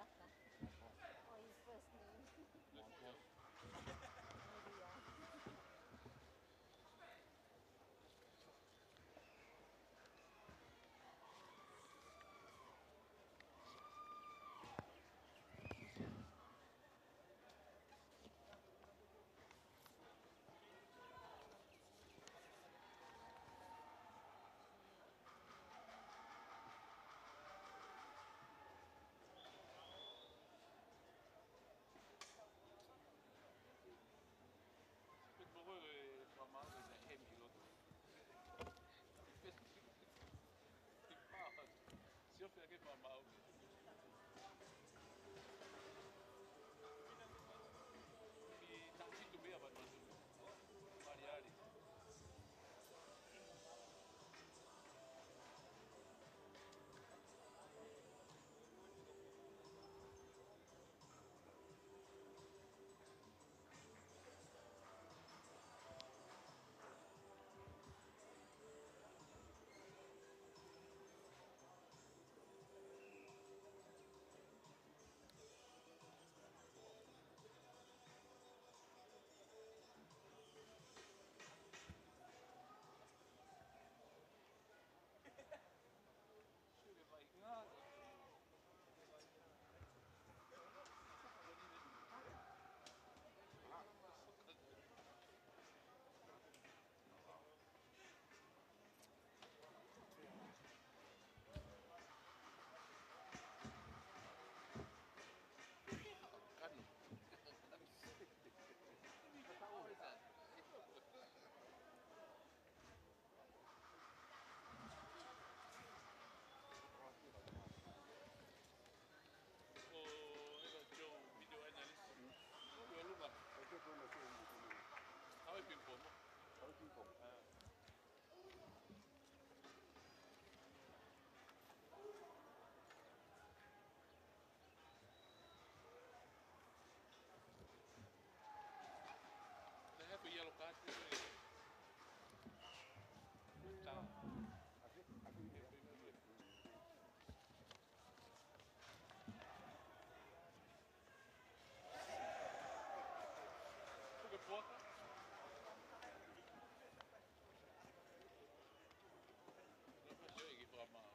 Malaka. Oh, his first name. Maybe, yeah. Met mijn ruggen van maanden zijn geen piloot. Ik maak Zie of ik maar mouw. Die taxi tu bem mas Mariari. Sugar vai. Kan. What is that? Oh, ito Joe, video analyst. Ano lu ba? Ito po na siya hindi ko na. How is people mo? How people? They have a yellow card. Tá. Porque porta. Não vai ser aqui para mal.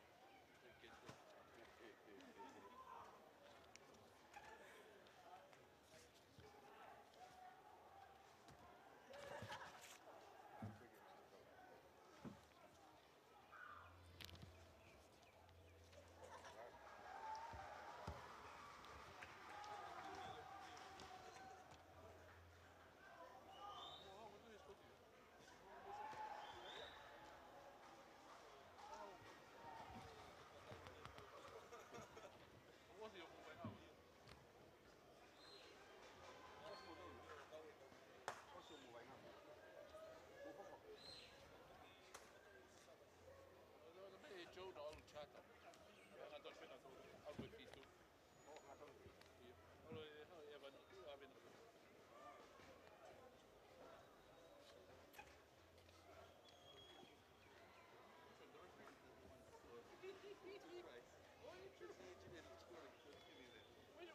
What is your mobile house? What's your mobile number? May Joe na all chat. Ang ato siya na to. Ako dito. Oh, I don't know. Alo, Evan, abin.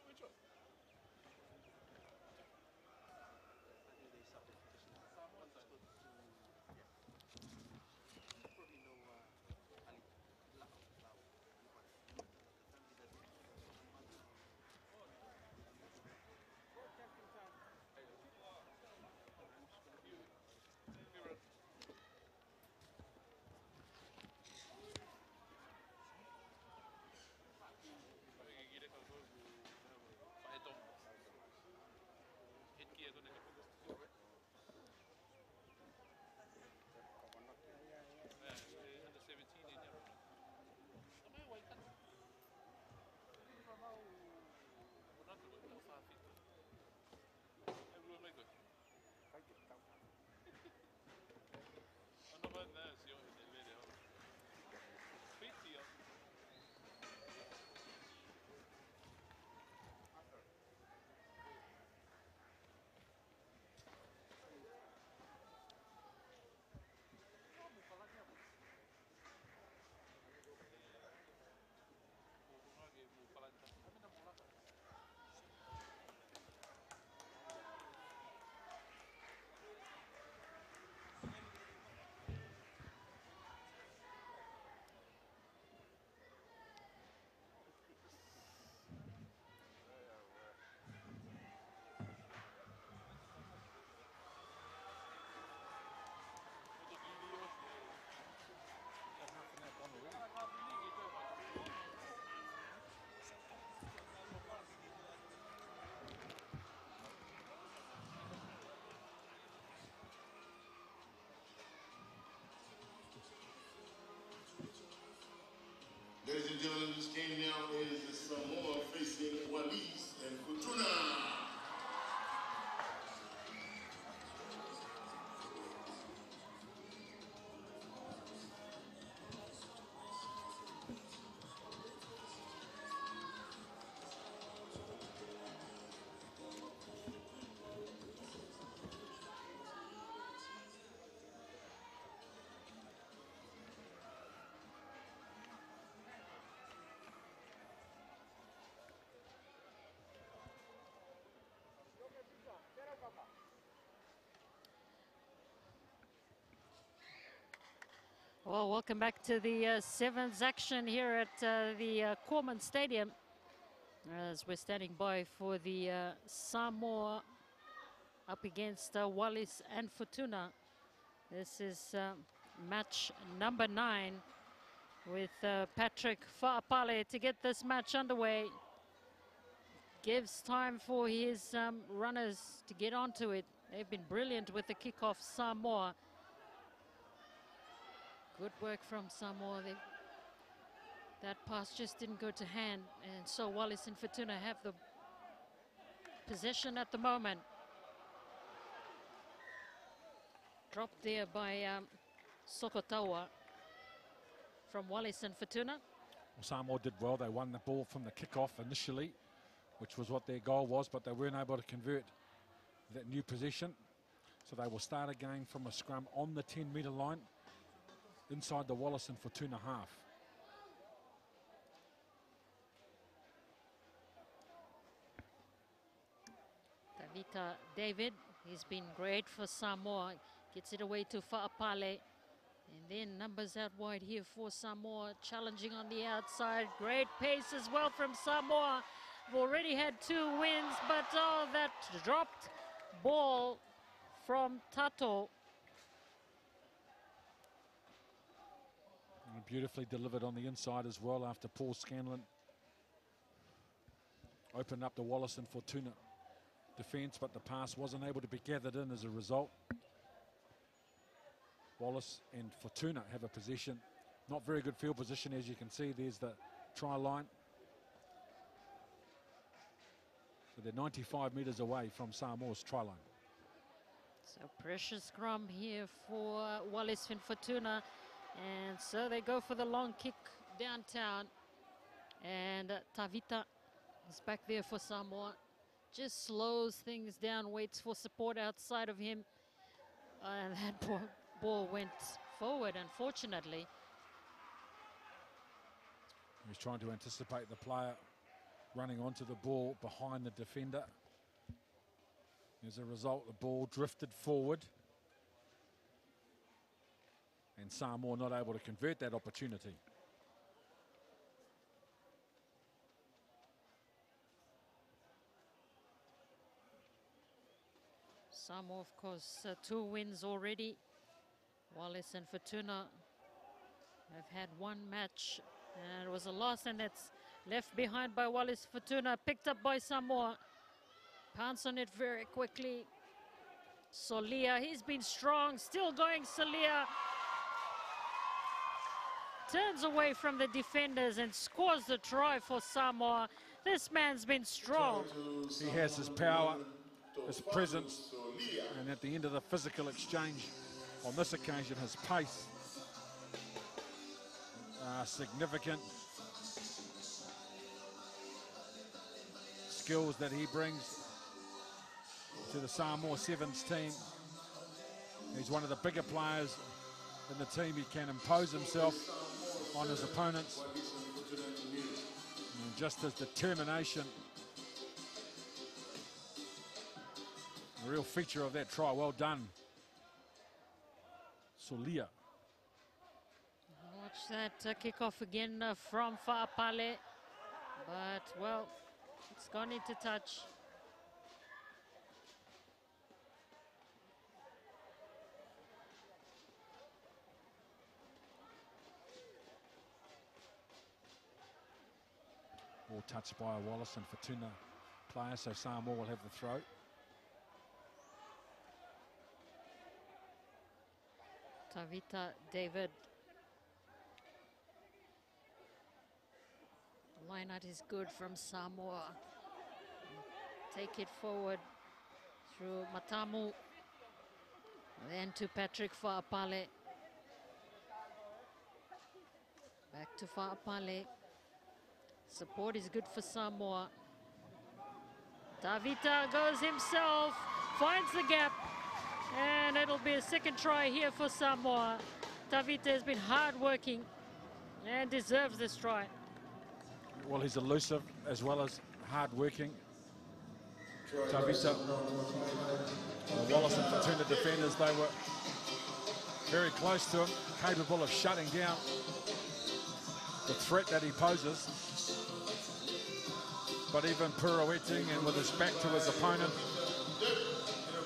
Which one? Someone's good to, yeah. You probably know Ali Lau. Gila kalau Pak Etong. Headgear tu nak. Under 17 ini. Apa yang wajan? Ini mau bukan tu tak sahih. Belum lagi. Kaya kita. Ano ba na siyo ini video? Fiji. Mau palanta. Kami nak mula. Well, welcome back to the Sevens action here at the Corman Stadium, as we're standing by for the Samoa up against Wallis and Fortuna. This is match number 9 with Patrick Fa'apale to get this match underway. Gives time for his runners to get onto it. They've been brilliant with the kickoff, Samoa. Good work from Samoa. That pass just didn't go to hand, and so Wallis and Fortuna have the possession at the moment. Dropped there by Sokotawa from Wallis and Fortuna. Well, Samoa did well. They won the ball from the kickoff initially, which was what their goal was, but they weren't able to convert that new possession. So they will start again from a scrum on the 10-metre line inside the Wallis and Fortuna half. Tavita David, he's been great for Samoa. Gets it away to Fa'apale. And then numbers out wide here for Samoa, challenging on the outside. Great pace as well from Samoa. We've already had 2 wins, but oh, that dropped ball from Tato. And beautifully delivered on the inside as well after Paul Scanlon opened up the Wallis and Fortuna defence, but the pass wasn't able to be gathered in as a result. Wallis and Fortuna have a possession. Not very good field position, as you can see. There's the try line. So they're 95 metres away from Samoa's try line. So pressure scrum here for Wallis and Fortuna. And so they go for the long kick downtown. And Tavita is back there for Samoa. Just slows things down, waits for support outside of him. And that ball went forward, unfortunately. He's trying to anticipate the player running onto the ball behind the defender. As a result, the ball drifted forward. And Samoa not able to convert that opportunity. Samoa, of course, 2 wins already. Wallis and Fortuna have had 1 match, and it was a loss, and that's left behind by Wallis. Fortuna picked up by Samoa. Pounce on it very quickly. Solia, he's been strong, still going Solia. Turns away from the defenders and scores the try for Samoa. This man's been strong. He has his power, his presence, and at the end of the physical exchange, on this occasion, his pace. Significant skills that he brings to the Samoa Sevens team. He's one of the bigger players in the team. He can impose himself on his opponents. And just his determination, a real feature of that try. Well done, Solia. Watch that kickoff again from Fa'apale. But, well, it's gone into touch. Ball touched by a Wallis and Fortuna player, so Samoa will have the throw. Tavita David. Line out is good from Samoa. Take it forward through Matamu. Then to Patrick Fa'apale. Back to Fa'apale. Support is good for Samoa. Tavita goes himself, finds the gap, and it'll be a second try here for Samoa. Tavita has been hard working and deserves this try. Well, he's elusive as well as hard working. Tavita, the Wallis and Fortuna defenders, they were very close to him, capable of shutting down the threat that he poses. But even pirouetting and with his back to his opponent,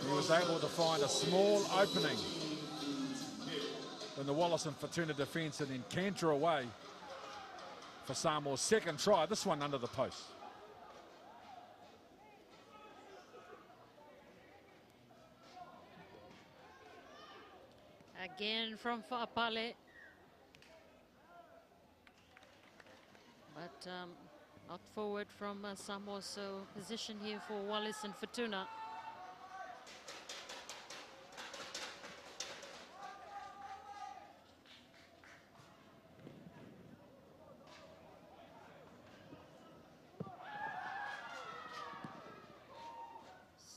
he was able to find a small opening in the Wallace and Fortuna defence and then canter away for Samoa's second try, this one under the post. Again from Fa'apale. But not forward from Samoa, so position here for Wallace and Fortuna.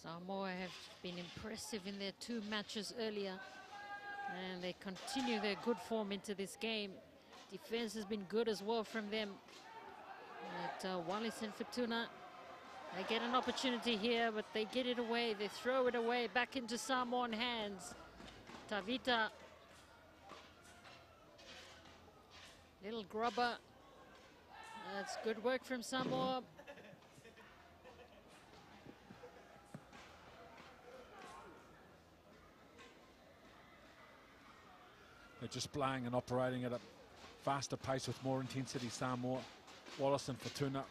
Samoa have been impressive in their 2 matches earlier, and they continue their good form into this game. Defense has been good as well from them. But Wallace and Fortuna, they get an opportunity here, but they get it away. They throw it away back into Samoan hands. Tavita, little grubber. That's good work from Samoa. They're just playing and operating at a faster pace with more intensity, Samoa. Wallace and Fortuna,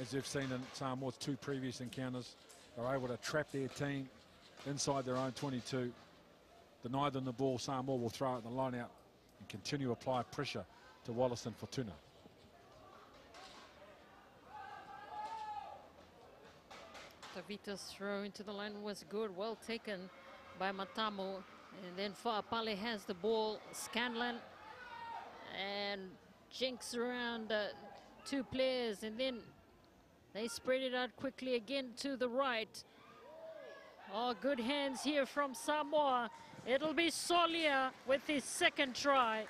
as we've seen in Samoa's 2 previous encounters, are able to trap their team inside their own 22. Deny them the ball, Samoa will throw it in the line out and continue to apply pressure to Wallace and Fortuna. Tavita's throw into the line was good, well taken by Matamu. And then Fa'apale has the ball. Scanlon and jinks around 2 players, and then they spread it out quickly again to the right. Oh, good hands here from Samoa. It'll be Solia with his second try.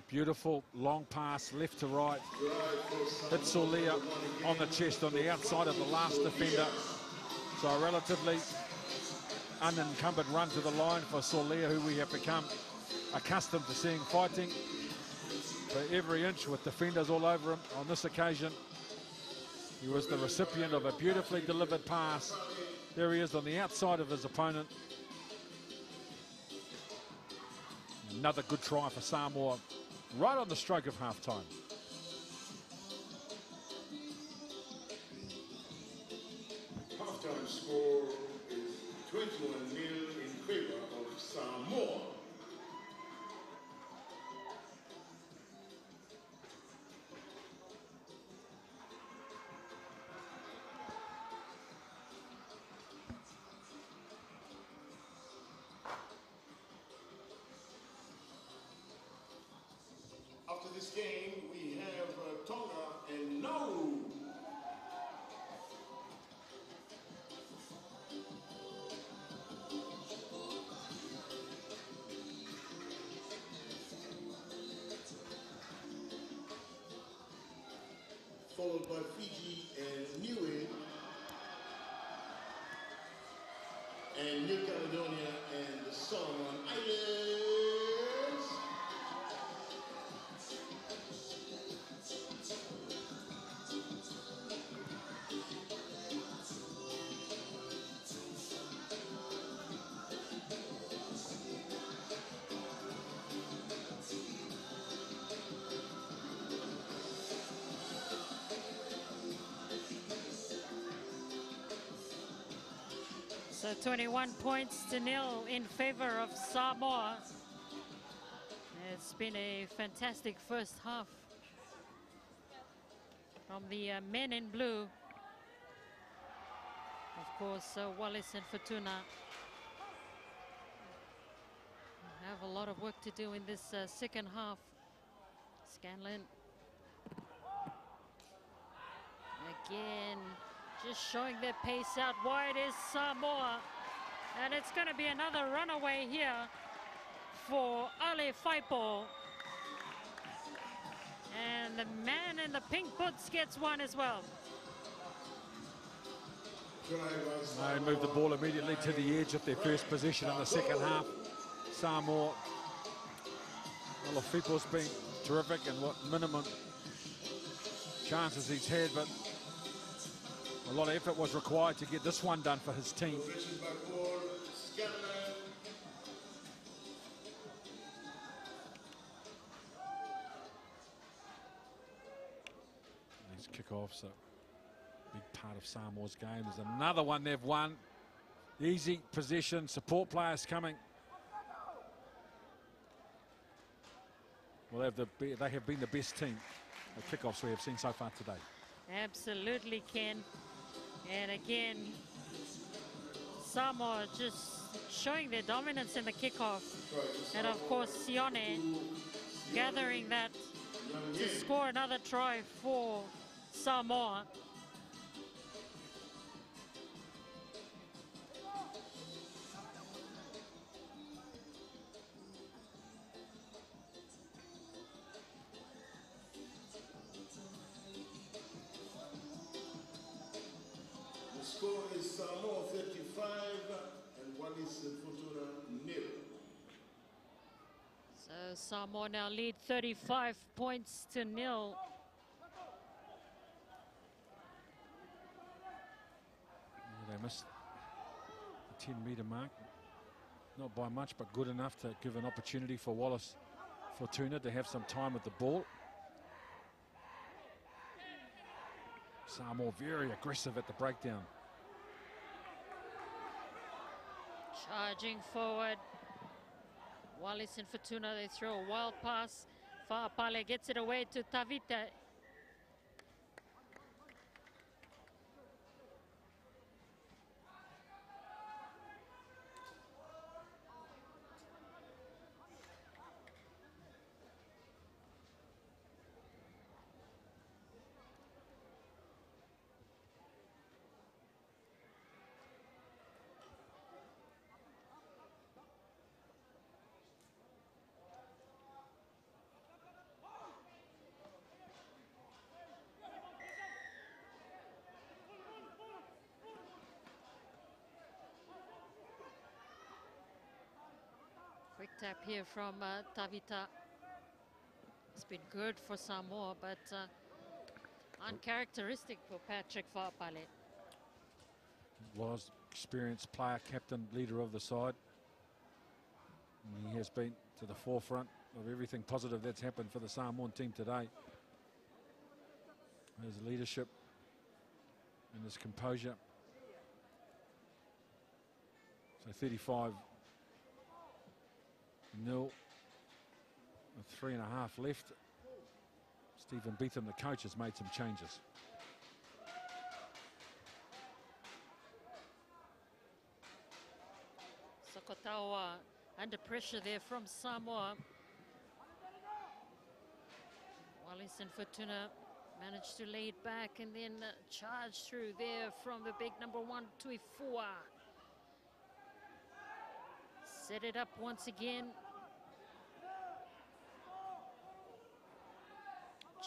Beautiful long pass left to right. Hit Solia on the chest on the outside of the last defender. So a relatively unencumbered run to the line for Solia, who we have become accustomed to seeing fighting for every inch with defenders all over him. On this occasion, he was the recipient of a beautifully delivered pass. There he is on the outside of his opponent. Another good try for Samoa, right on the stroke of half-time. Halftime score is 21-0 in favor of Samoa. After this game, we have Tonga and Niue. Followed by Fiji and Niue, and New Caledonia and the Solomon Islands. So 21 points to 0 in favor of Samoa. It's been a fantastic first half from the men in blue. Of course, Wallace and Fortuna have a lot of work to do in this second half. Scanlon. Again, just showing their pace out wide is Samoa. And it's going to be another runaway here for Ale Faipo. And the man in the pink boots gets one as well. They moved the ball immediately to the edge of their first possession in the second half. Samoa, well, Fipo's been terrific and what minimum chances he's had, but a lot of effort was required to get this one done for his team. These kickoffs are a big part of Samoa's game. There's another one they've won. Easy possession, support players coming. Well, they have been the best team at kickoffs we have seen so far today. Absolutely, Ken. And again, Samoa just showing their dominance in the kickoff. And of course, Sione gathering that to score another try for Samoa. The score is Samoa 35 and Wallis and Futuna 0. So Samoa now lead 35 points to 0. They missed the 10-metre mark. Not by much, but good enough to give an opportunity for Wallace Fortuna to have some time with the ball. Samoa very aggressive at the breakdown. Charging forward. Wallis and Fortuna, they throw a wild pass. Fa'apale gets it away to Tavita. Quick tap here from Tavita. It's been good for Samoa, but uncharacteristic for Patrick Fa'apale. Was experienced player, captain, leader of the side. And he has been to the forefront of everything positive that's happened for the Samoan team today. His leadership and his composure. So 35-0 with 3.5 left. Stephen Beetham, the coach, has made some changes. Sokotawa under pressure there from Samoa. Wallis and Fortuna managed to lay it back and then charge through there from the big number 1, Tuifua. Set it up once again.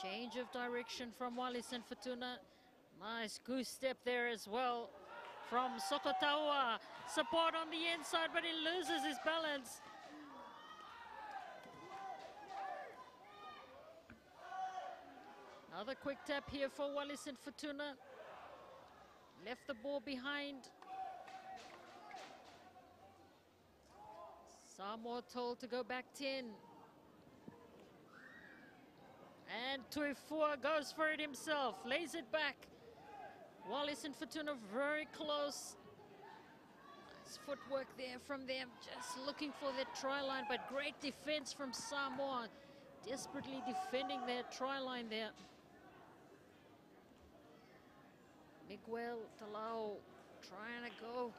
Change of direction from Wallis and Fortuna. Nice goose step there as well from Sokotawa. Support on the inside, but he loses his balance. Another quick tap here for Wallis and Fortuna. Left the ball behind. Samoa told to go back 10. And Tuifua goes for it himself, lays it back. Wallis and Fortuna very close. Nice footwork there from them, just looking for their try line, but great defense from Samoa, desperately defending their try line there. Miguel Talao trying to go,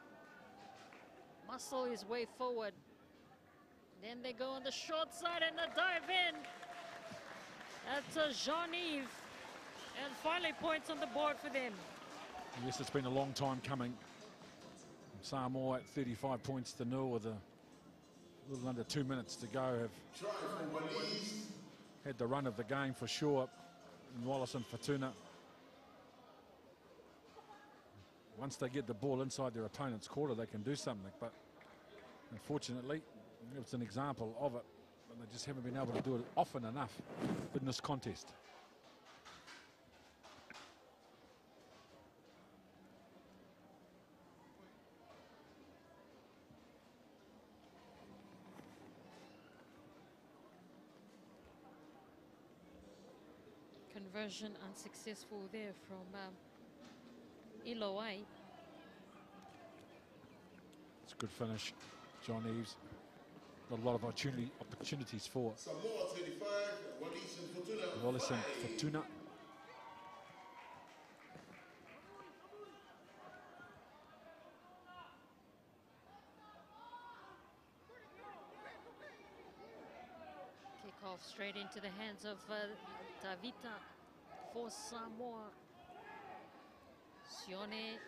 muscle his way forward. Then they go on the short side and a dive in. That's Jean-Yves. And finally points on the board for them. Yes, it's been a long time coming. Samoa at 35 points to 0 with a little under 2 minutes to go have had the run of the game for sure. And Wallis and Fortuna once they get the ball inside their opponent's quarter, they can do something. But unfortunately, it's an example of it. But they just haven't been able to do it often enough in this contest. Conversion unsuccessful there from Niue. It's a good finish, John Eves. Got a lot of opportunities for Samoa 35, Wallis and Fortuna. Wallace and 5. Fortuna. Kick off straight into the hands of Davita for Samoa. Sione.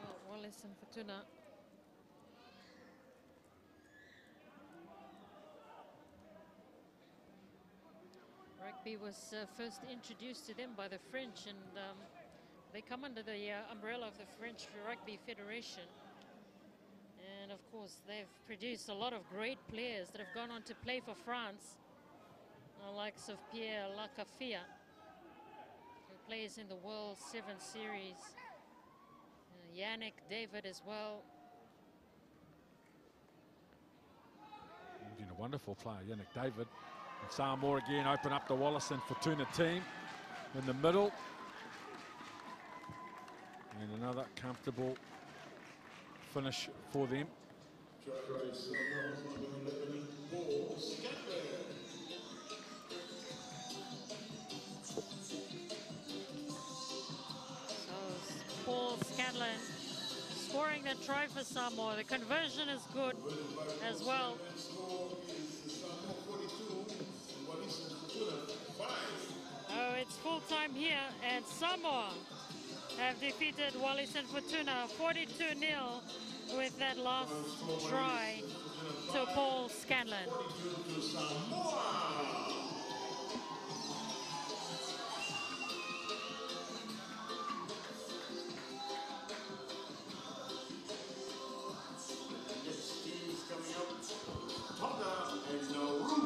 Oh, Wallace and Fortuna. Rugby was first introduced to them by the French, and they come under the umbrella of the French Rugby Federation. And of course, they've produced a lot of great players that have gone on to play for France. The likes of Pierre Lacafia, who plays in the World 7 Series. Yannick David as well. Been a wonderful player, Yannick David. And Samoa again open up the Wallace and Fortuna team in the middle. And another comfortable finish for them. Paul Scanlon scoring the try for Samoa. The conversion is good as well. Oh, it's full time here, and Samoa have defeated Wallis and Fortuna 42-0 with that last try to Paul Scanlon. Tonga and Nauru.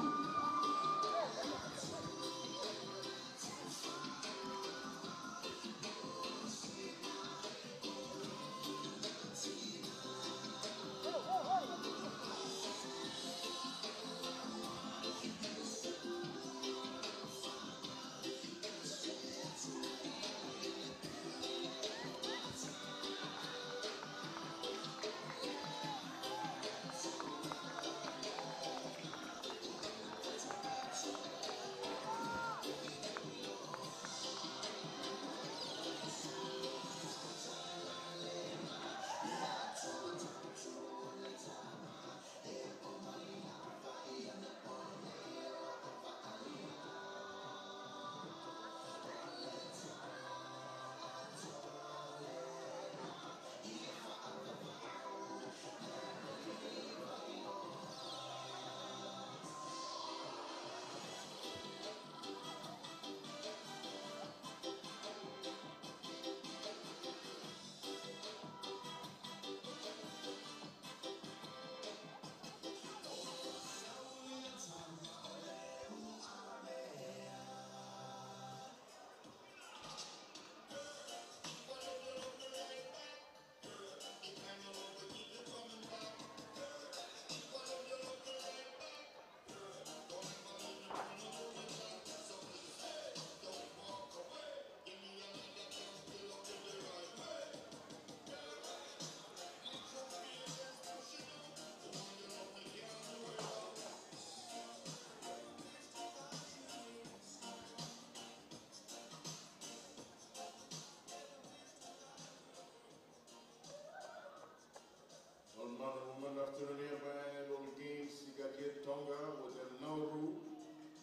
After the nearby all games, you got here Tonga with the Nauru,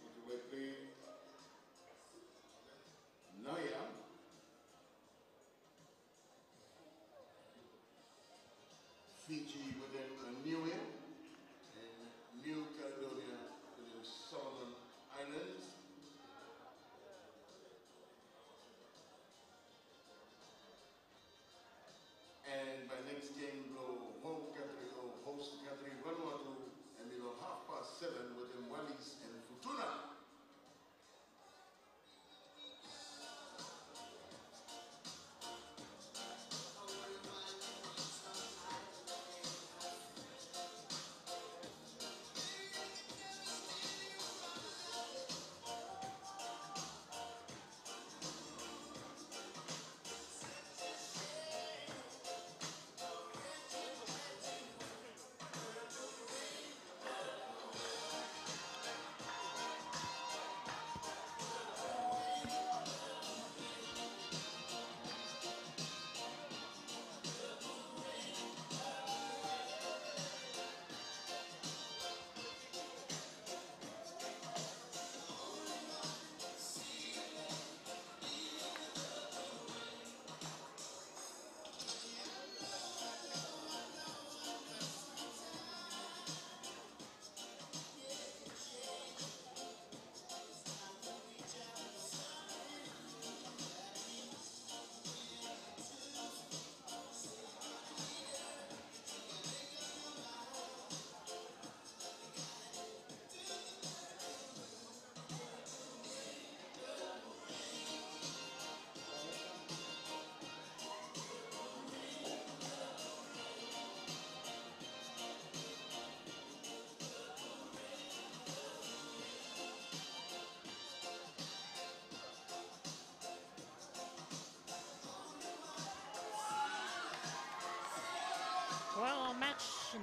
which will play Niue. Fiji within Niue, and New Caledonia within Solomon Islands.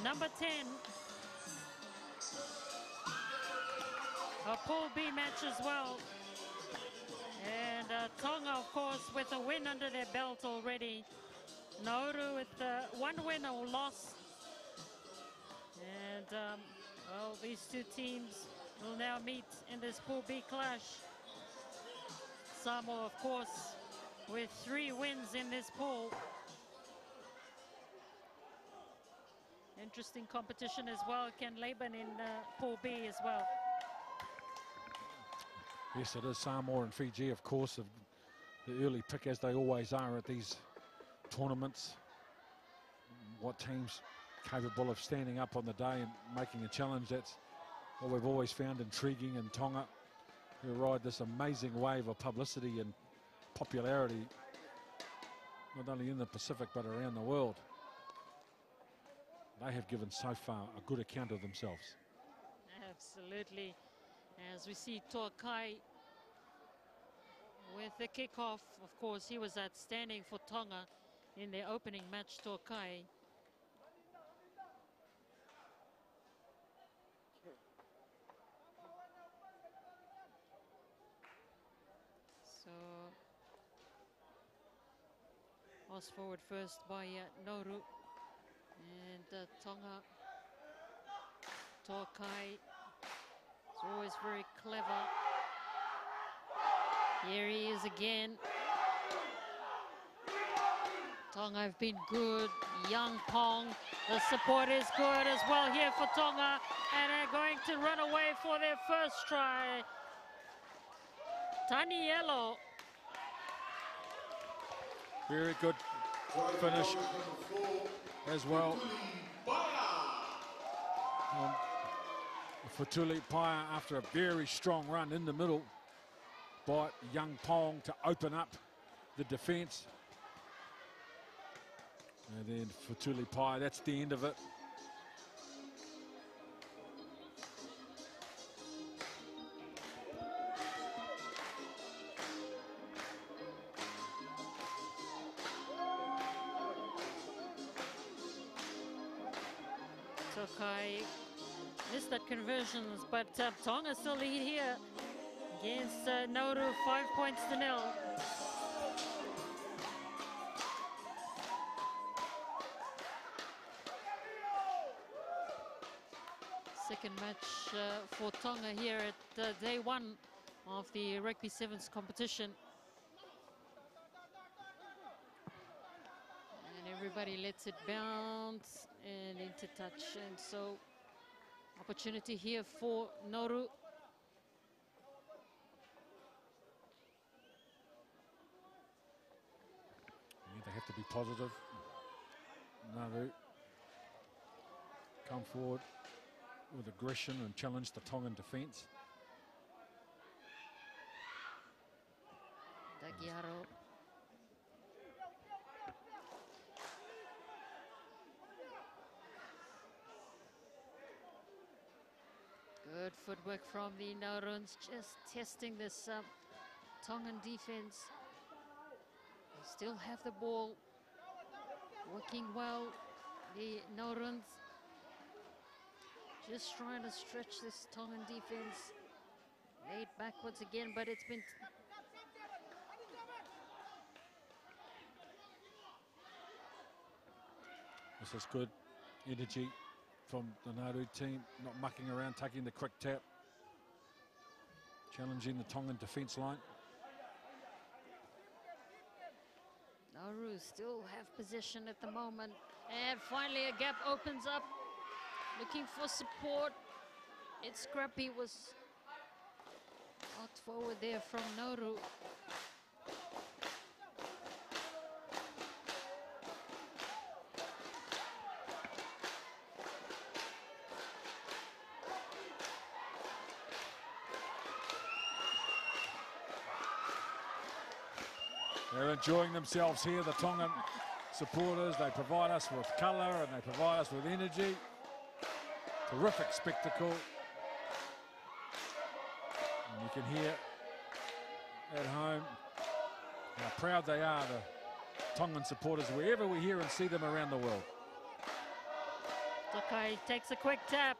number 10. A Pool B match as well. And Tonga, of course, with a win under their belt already. Nauru with one win or loss. And, well, these two teams will now meet in this Pool B clash. Samoa, of course, with 3 wins in this pool. Interesting competition as well. Ken Laban in Pool B as well. Yes, it is. Samoa and Fiji, of course, the early pick, as they always are at these tournaments. What teams capable of standing up on the day and making a challenge? That's what we've always found intriguing in Tonga, who ride this amazing wave of publicity and popularity, not only in the Pacific but around the world. They have given so far a good account of themselves. Absolutely. As we see Tokai with the kickoff, of course, he was outstanding for Tonga in their opening match, Tokai. So, pass forward first by Nauru. And Tonga, Tokai, is always very clever. Here he is again. Tonga have been good. Young Pong, the support is good as well here for Tonga. And they're going to run away for their first try. Tanielo. Very good finish as well. Fatuli Paia, after a very strong run in the middle by Young Pong to open up the defence. And then Fatuli Paia, that's the end of it. Tokai missed that conversions, but Tonga still lead here against Nauru, 5 points to 0. Second match for Tonga here at day 1 of the Rugby Sevens competition. And everybody lets it bounce and into touch, and so opportunity here for Nauru. They have to be positive. Nauru come forward with aggression and challenge the Tongan defence. Dagiaro. Good footwork from the Nauruans, just testing this Tongan defense. They still have the ball, working well. The Nauruans just trying to stretch this Tongan defense. Laid backwards again, but it's been... This is good energy from the Nauru team, not mucking around, taking the quick tap, challenging the Tongan defence line. Nauru still have possession at the moment, and finally a gap opens up, looking for support. It's Scrappy, was out forward there from Nauru. They're enjoying themselves here, the Tongan supporters. They provide us with colour and they provide us with energy. Terrific spectacle. And you can hear at home how proud they are, the Tongan supporters, wherever we hear and see them around the world. Tokai takes a quick tap.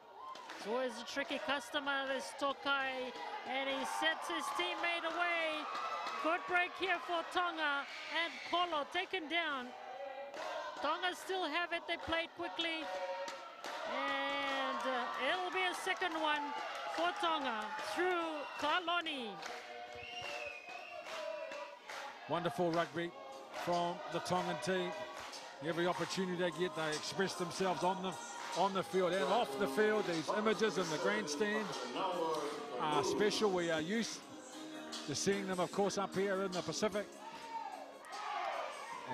It's always a tricky customer, this Tokai, and he sets his teammate away. Good break here for Tonga, and Kolo taken down. Tonga still have it, they played quickly, and it'll be a second one for Tonga through Kaloni. Wonderful rugby from the Tongan team. Every opportunity they get, they express themselves on the field and off the field. These images in the grandstand are special. We are used to seeing them, of course, up here in the Pacific.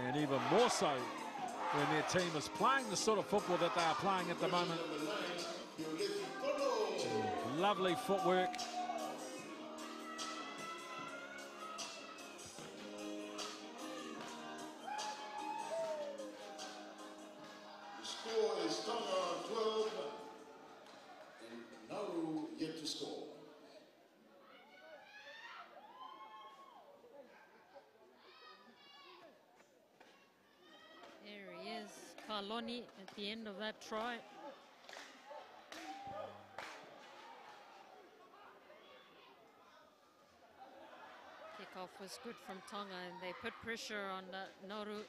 And even more so when their team is playing the sort of football that they are playing at the moment. Lovely footwork. The score is Tonga 12 and Nauru yet to score. There he is, Kaloni at the end of that try. Kickoff was good from Tonga, and they put pressure on Nauru.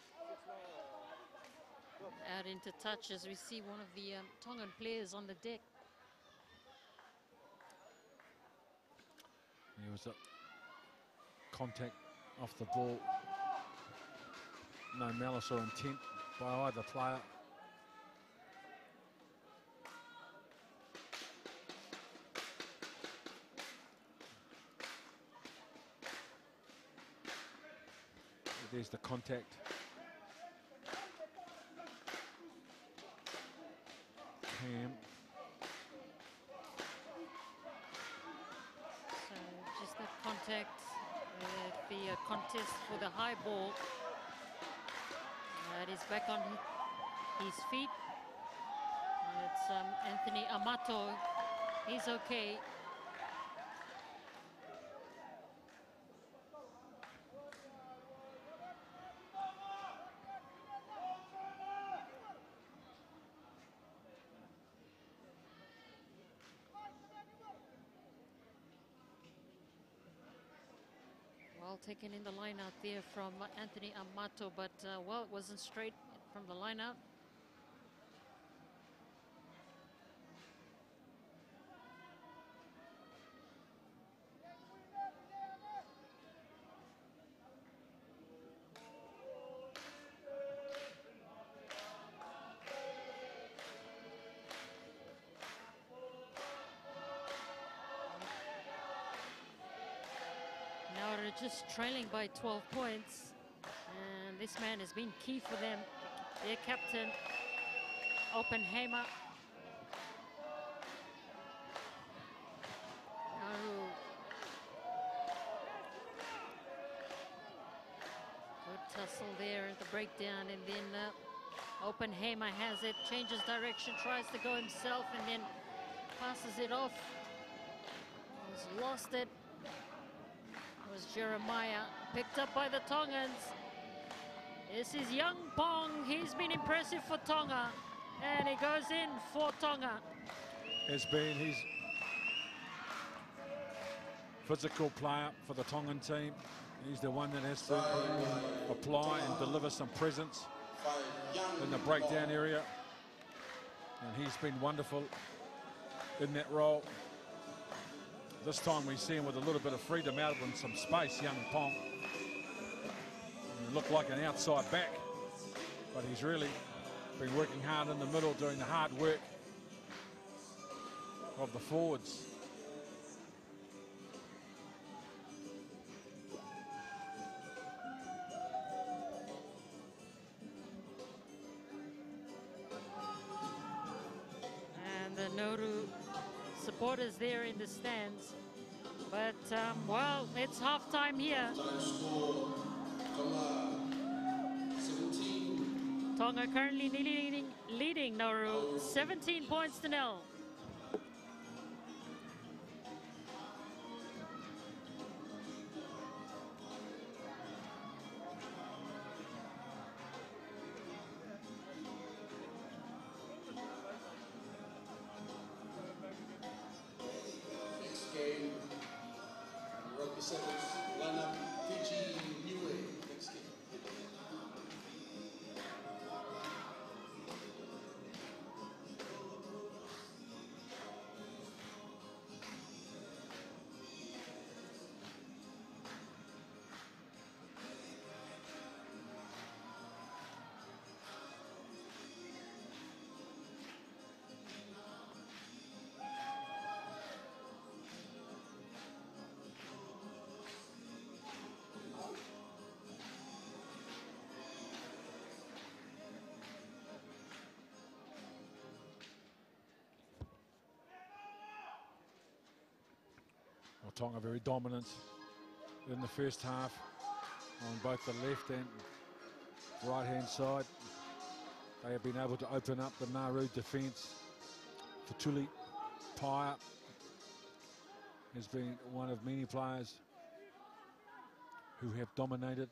Out into touch as we see one of the Tongan players on the deck. There was a contact off the ball. No malice or intent by either player. There's the contact. Cam. So just that contact with the contest for the high ball. It is back on his feet. It's Anthony Amato. He's okay. Well taken in the line out there from Anthony Amato, but well, it wasn't straight from the line out. Now they're just trailing by 12 points, and this man has been key for them. Their captain, Oppenheimer. Nauru. Good tussle there at the breakdown, and then Oppenheimer has it, changes direction, tries to go himself, and then passes it off. He's lost it. Was Jeremiah, picked up by the Tongans. This is Young Pong. He's been impressive for Tonga, and he goes in for Tonga. He's physical player for the Tongan team. He's the one that has to apply and deliver some presence in the breakdown area, and he's been wonderful in that role. This time we see him with a little bit of freedom out in some space, Young Pong. He looked like an outside back, but he's really been working hard in the middle, doing the hard work of the forwards. And the Nauru supporters there in the stands. But, well, it's halftime here. Tonga currently leading Nauru 17 points to 0. Tonga very dominant in the first half on both the left and right hand side. They have been able to open up the Nauru defence. Fatuli Paya has been one of many players who have dominated,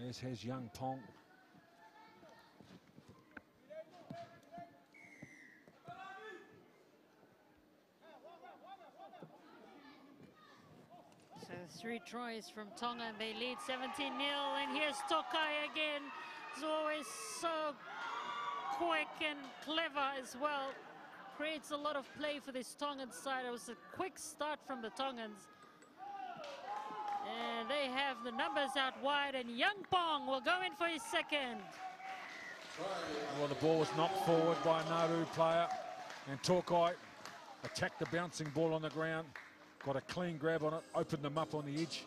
as has Young Pong. So 3 tries from Tonga and they lead 17-0, and here's Tokai again. He's always so quick and clever as well. Creates a lot of play for this Tongan side. It was a quick start from the Tongans. And they have the numbers out wide, and Young Pong will go in for his second. Well, the ball was knocked forward by a Nauru player, and Tokai attacked the bouncing ball on the ground, got a clean grab on it, opened them up on the edge,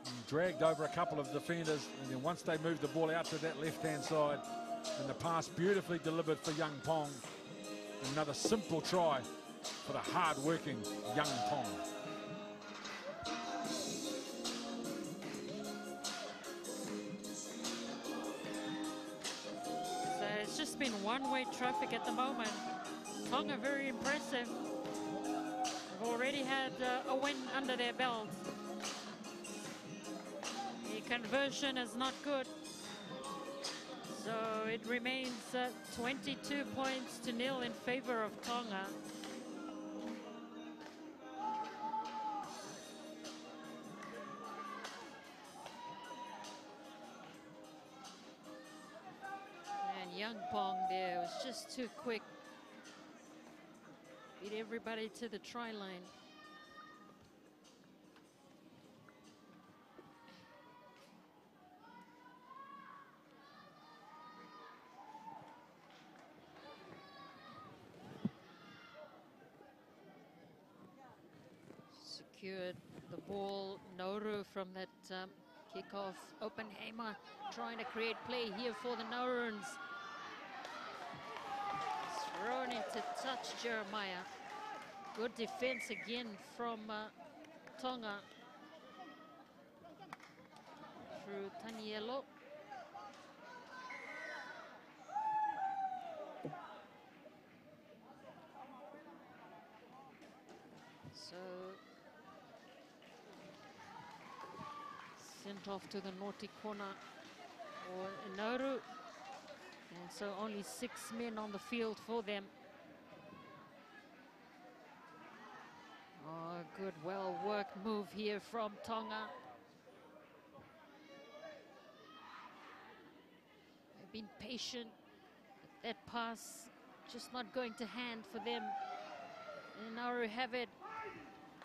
and dragged over a couple of defenders, and then once they moved the ball out to that left-hand side, and the pass beautifully delivered for Young Pong. Another simple try for the hard-working Young Pong. So it's just been one-way traffic at the moment. Tonga very impressive. They've already had a win under their belt. The conversion is not good. So it remains 22 points to 0 in favor of Tonga. And Young Pong there was just too quick. Beat everybody to the try line. Secured the ball, Nauru from that kickoff. Oppenheimer trying to create play here for the Nauruans. Thrown into touch, Jeremiah. Good defense again from Tonga. Through Tanielo. So sent off to the naughty corner for Nauru. And so only 6 men on the field for them. Oh, good, well-worked move here from Tonga. They've been patient. But that pass just not going to hand for them. And Nauru have it.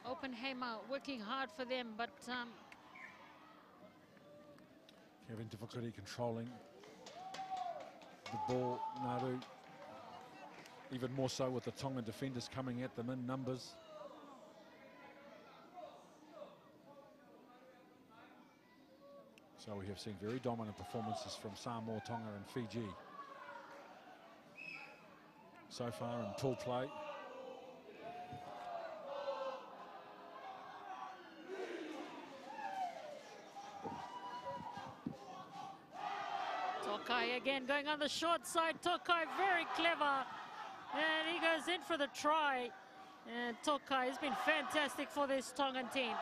Oppenheimer working hard for them, but having difficulty controlling the ball, Nauru. Even more so with the Tongan defenders coming at them in numbers. So we have seen very dominant performances from Samoa, Tonga and Fiji so far in pool play. Tokai again going on the short side. Tokai very clever. And he goes in for the try. And Tokai has been fantastic for this Tongan team.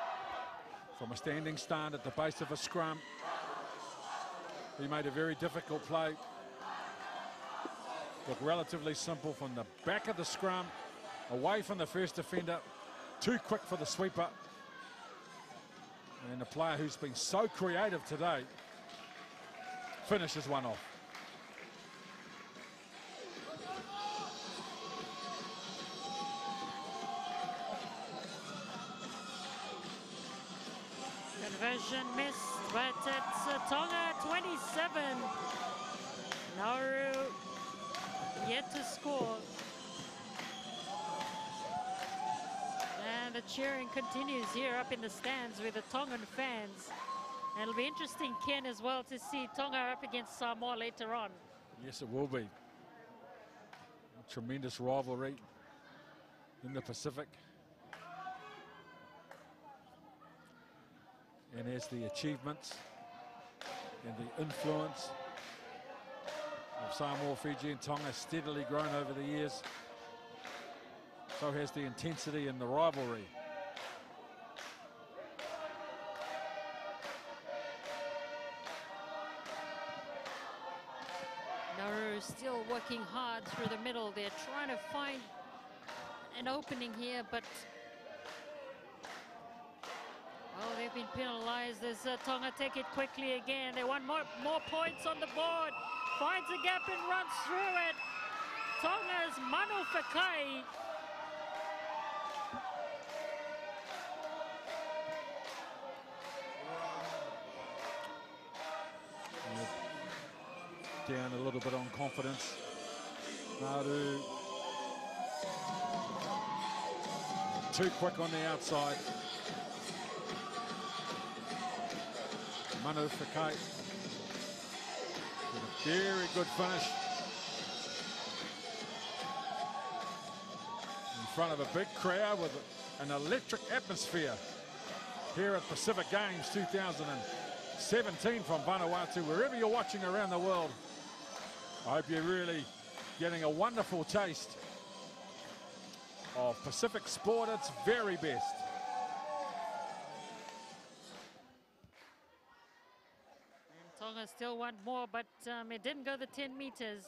From a standing start at the base of a scrum, he made a very difficult play. Looked relatively simple from the back of the scrum, away from the first defender, too quick for the sweeper. And a player who's been so creative today finishes one off. Conversion missed, but it's Tonga 27. Nauru yet to score. And the cheering continues here up in the stands with the Tongan fans. And it'll be interesting, Ken, as well, to see Tonga up against Samoa later on. Yes, it will be. A tremendous rivalry in the Pacific. And as the achievements and the influence of Samoa, Fiji and Tonga steadily grown over the years, so has the intensity and the rivalry. Nauru still working hard through the middle. They're trying to find an opening here, but well, they've been penalized as Tonga take it quickly again. They want more points on the board. Finds a gap and runs through it. Tonga's Manu Fakai. Down a little bit on confidence. Nauru too quick on the outside. Manu Fakai with a very good finish in front of a big crowd with an electric atmosphere here at Pacific Games 2017 from Vanuatu. Wherever you're watching around the world, I hope you're really getting a wonderful taste of Pacific sport at its very best. And Tonga still want more, but it didn't go the 10 meters.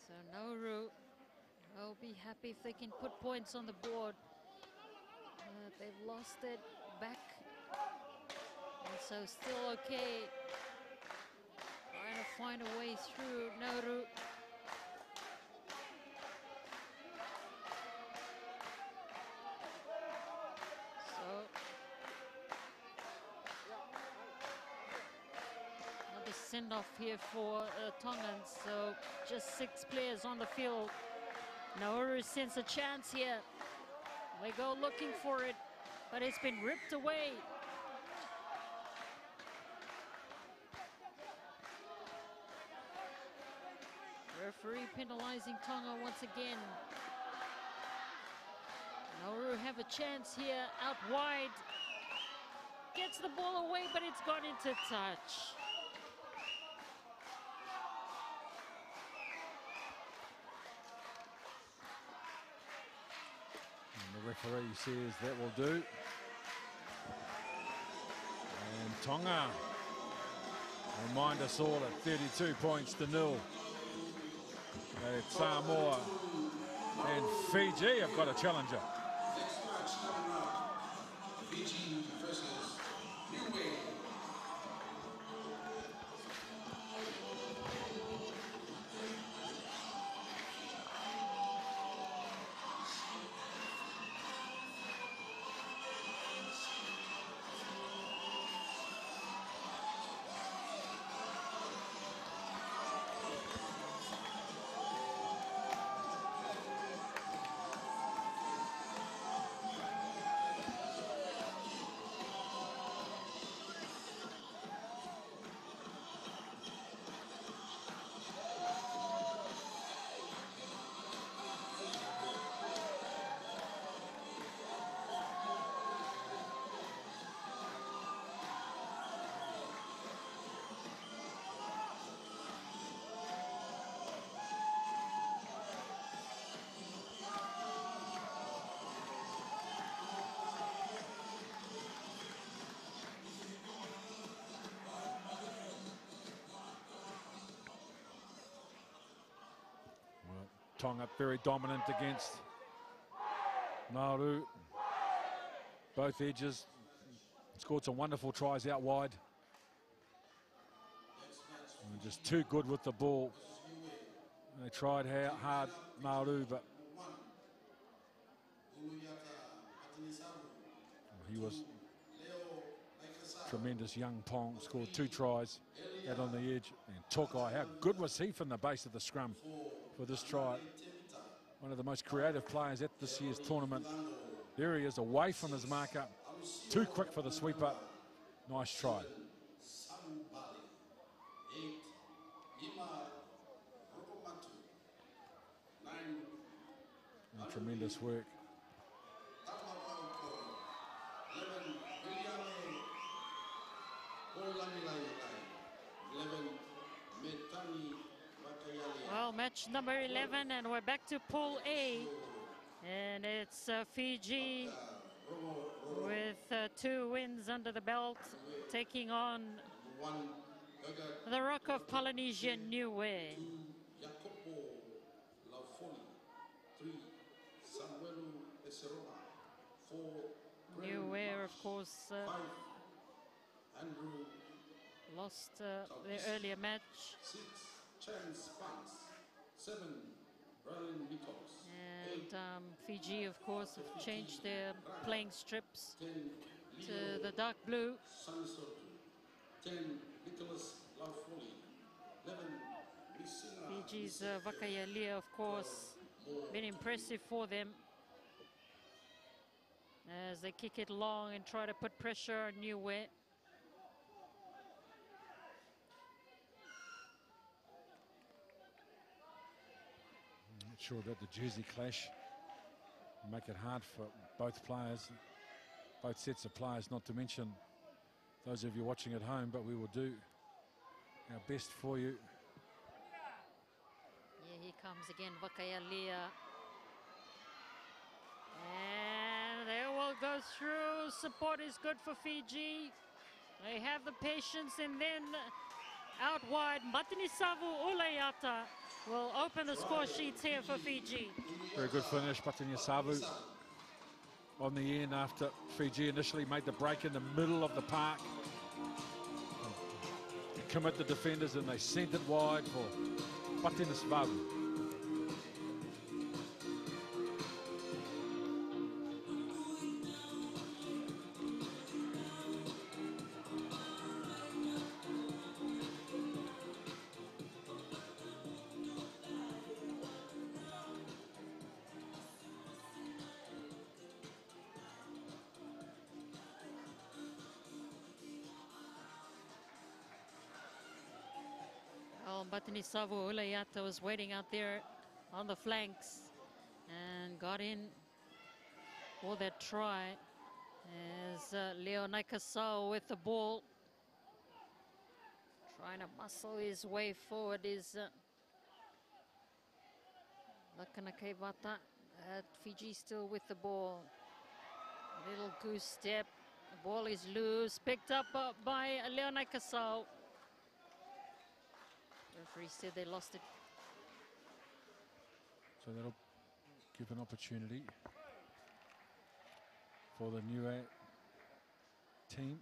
So Nauru will be happy if they can put points on the board. They've lost it back, and so still okay. Trying to find a way through Nauru. So another send-off here for Tongans. So just 6 players on the field. Nauru sense a chance here. They go looking for it, but it's been ripped away. Referee penalizing Tonga once again. Nauru have a chance here, out wide. Gets the ball away, but it's gone into touch. The referee says that will do. And Tonga remind us all at 32 points to 0. That Samoa and Fiji have got a challenger. Next match coming up, Fiji versus Niue. Tonga very dominant against Nauru. Both edges scored some wonderful tries out wide. And just too good with the ball. They tried hard, Nauru, but he was tremendous. Young Pong scored 2 tries out on the edge. And Tokai, how good was he from the base of the scrum for this try? One of the most creative players at this year's tournament. There he is, away from his marker. Too quick for the sweeper. Nice try. Tremendous work. 11 Metani Vakayale. Well, match number 11, and we're back to Pool A. And it's Fiji with 2 wins under the belt, taking on 1 the Rock of Polynesia, Niue. 2 Jacopo Laufoli. 3 Samuel Eseroma. 4 Niue, of course, 5 Andrew lost their earlier match. 6 Chance Pants. 7 Brian Nichols. And Fiji, of course, have changed their playing strips 10 to the dark blue. Sansotu. 10 Nicholas Laufoli. 11 Missina. Fiji's Vakayale, of course, been impressive for them as they kick it long and try to put pressure on Niue. Not sure about the jersey clash. Make it hard for both players, both sets of players, not to mention those of you watching at home, but we will do our best for you. Yeah, here comes again Vakayale. And they will go through. Support is good for Fiji. They have the patience, and then out wide, Matinisavu Ulayata will open the score sheets here for Fiji. Very good finish, Patinyasavu on the end after Fiji initially made the break in the middle of the park. They commit the defenders and they sent it wide for Patinyasavu. Batinisavu Ulayata was waiting out there on the flanks and got in for that try as Leo Naikasau with the ball, trying to muscle his way forward is Lakanakaivata. Fiji still with the ball. Little goose step, the ball is loose, picked up by Leo Naikasau. Referee said they lost it. So that'll give an opportunity for the Niue team.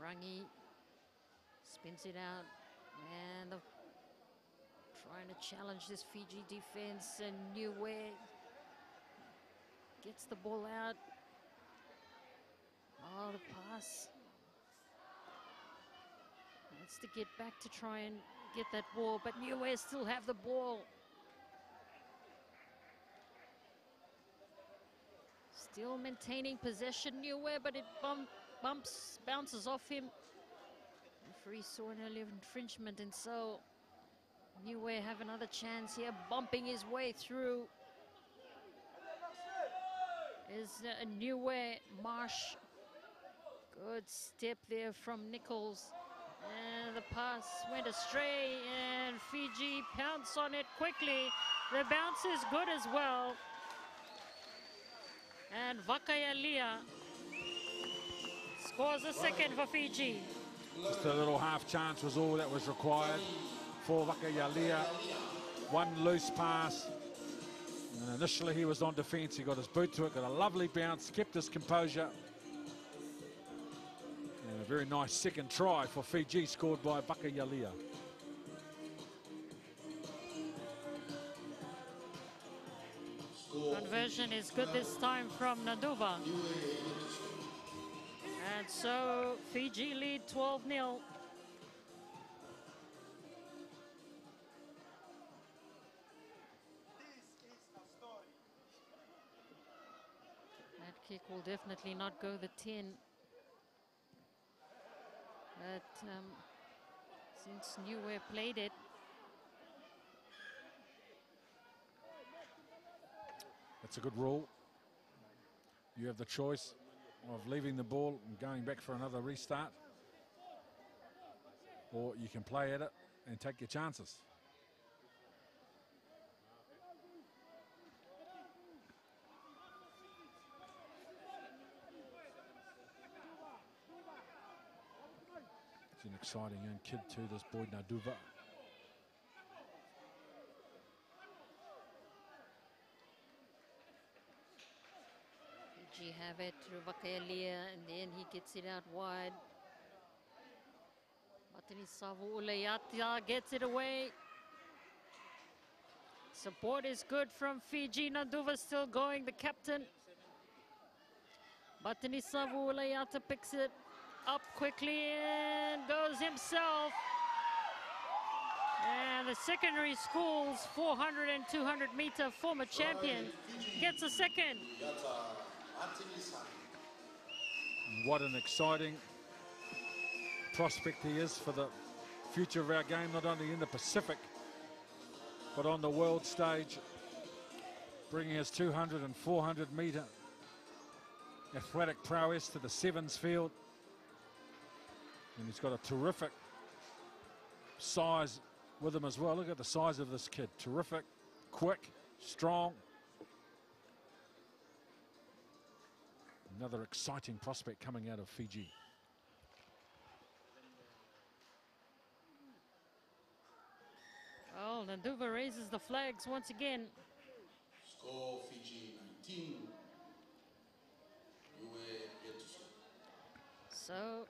Rangi spins it out, and trying to challenge this Fiji defense, and Niue gets the ball out. Oh, the pass. Wants to get back to try and get that ball, but Niue still have the ball. Still maintaining possession, Niue, but it bounces off him. Referee saw an early infringement, and so Niue have another chance here, bumping his way through. Is Niue. Marsh. Good step there from Nichols. And the pass went astray, and Fiji pounce on it quickly. The bounce is good as well. And Vakayale scores a second for Fiji. Just a little half chance was all that was required for Vakayale. One loose pass. And initially he was on defence. He got his boot to it, got a lovely bounce, kept his composure. And a very nice second try for Fiji, scored by Vakayale. Conversion is good this time from Naduva. And so Fiji lead 12-0. That kick will definitely not go the 10. But since Niue played it, that's a good rule. You have the choice of leaving the ball and going back for another restart, or you can play at it and take your chances. He's an exciting young kid too, this boy Naduva. Fiji have it through Vakaelia, and then he gets it out wide. Matanisavu Uleata gets it away. Support is good from Fiji. Naduva still going, the captain. Matanisavu Uleata picks it up quickly and goes himself. And the secondary school's 400 and 200 meter former champion gets a second. What an exciting prospect he is for the future of our game, not only in the Pacific, but on the world stage, bringing his 200 and 400 meter athletic prowess to the sevens field. And he's got a terrific size with him as well. Look at the size of this kid. Terrific, quick, strong. Another exciting prospect coming out of Fiji. Oh, Naduva raises the flags once again. Score Fiji 19. Niue yet to score. So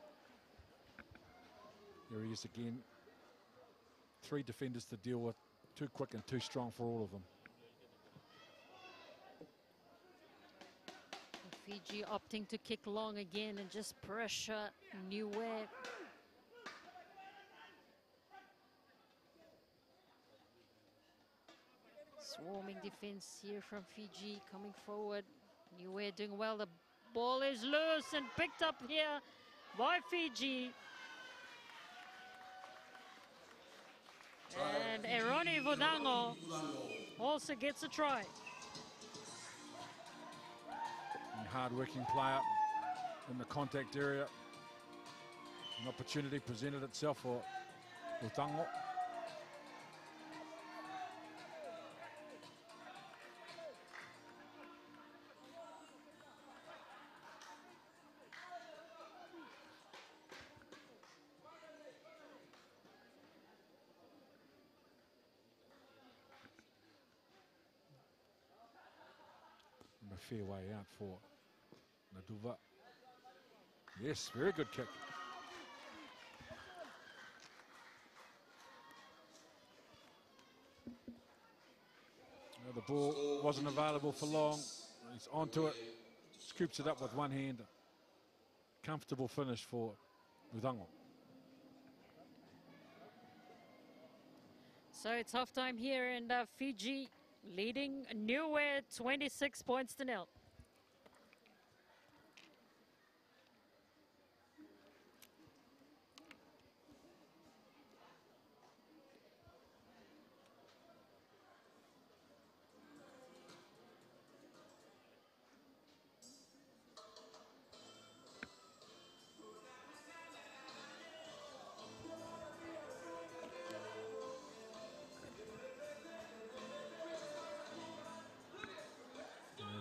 Here he is again. 3 defenders to deal with. Too quick and too strong for all of them. Fiji opting to kick long again and just pressure Niue. Swarming defense here from Fiji coming forward. Niue doing well. The ball is loose and picked up here by Fiji. And Eroni Vodango also gets a try. Hard-working player in the contact area. An opportunity presented itself for Utango. And a fair way out for Naduva. Yes, very good kick. The ball wasn't available for long. He's onto it, scoops it up with one hand. Comfortable finish for Udango. So it's half time here, and Fiji leading Niue 26 points to 0.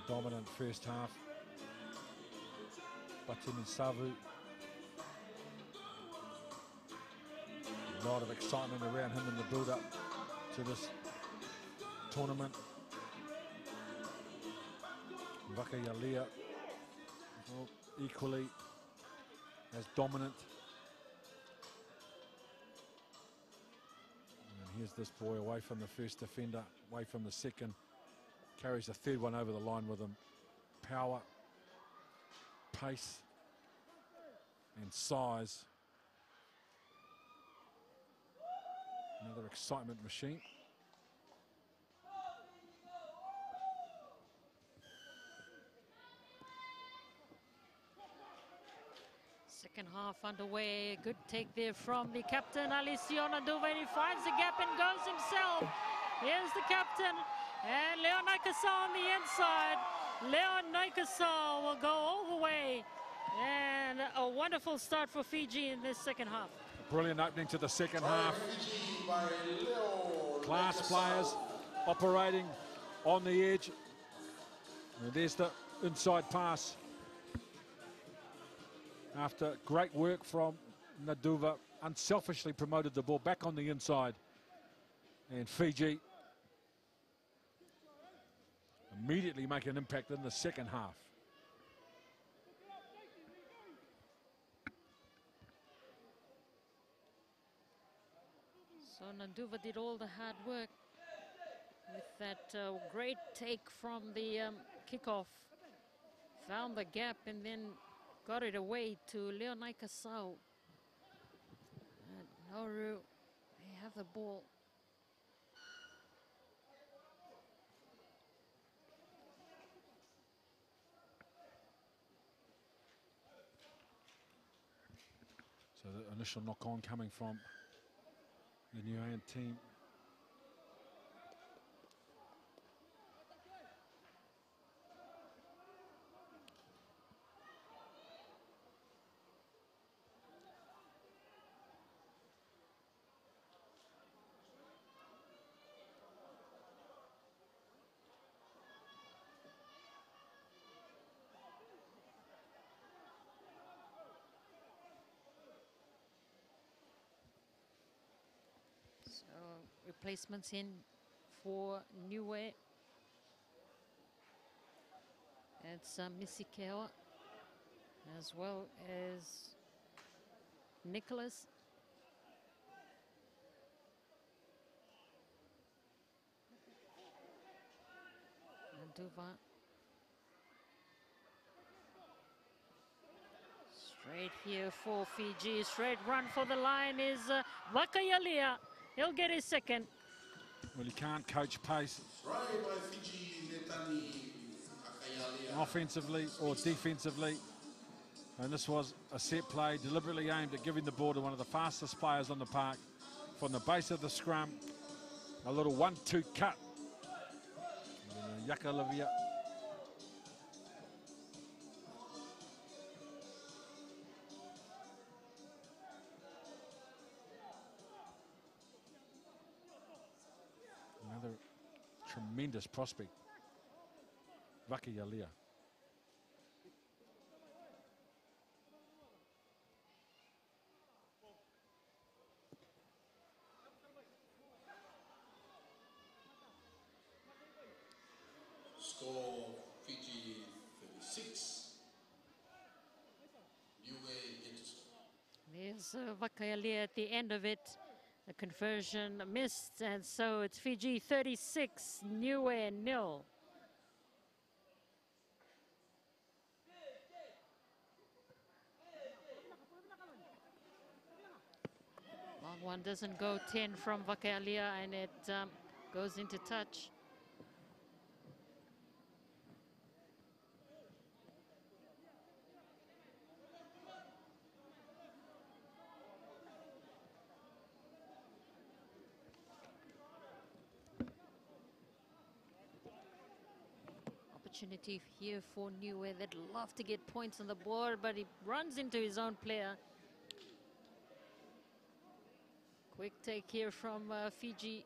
Dominant first half. Batini Savu. A lot of excitement around him in the build-up to this tournament. Vakaelia equally as dominant. And here's this boy away from the first defender, away from the second. Carries the third one over the line with him. Power, pace, and size. Another excitement machine. Second half underway. Good take there from the captain, Alessio Naduva. He finds the gap and goes himself. Here's the captain. And Leon Nikasal on the inside. Leon Nikasal will go all the way. And a wonderful start for Fiji in this second half. Brilliant opening to the second half. Fiji by Leo Class Nakasau. players operating on the edge. And there's the inside pass. After great work from Naduva, unselfishly promoted the ball back on the inside. And Fiji immediately make an impact in the second half. So Naduva did all the hard work with that great take from the kickoff. Found the gap and then got it away to Leonai Kasau. And Nauru, they have the ball. So the initial knock-on coming from the Niue team. Replacements in for Niue. It's Misikeo as well as Nicholas. Naduva. Straight here for Fiji. Straight run for the line is Vakayalia. He'll get his second. Well, you can't coach pace Try by Fiji, Netani Akayalia. offensively or defensively. And this was a set play deliberately aimed at giving the ball to one of the fastest players on the park. From the base of the scrum, a little 1-2 cut. Yakalavia. Another tremendous prospect, Vakayalia. Score Fiji 36. Niue There's Vakayalia at the end of it. The conversion missed, and so it's Fiji 36, Niue 0. Long one doesn't go 10 from Vakayalia, and it goes into touch. Opportunity here for Niue. They'd love to get points on the board, but he runs into his own player. Quick take here from Fiji.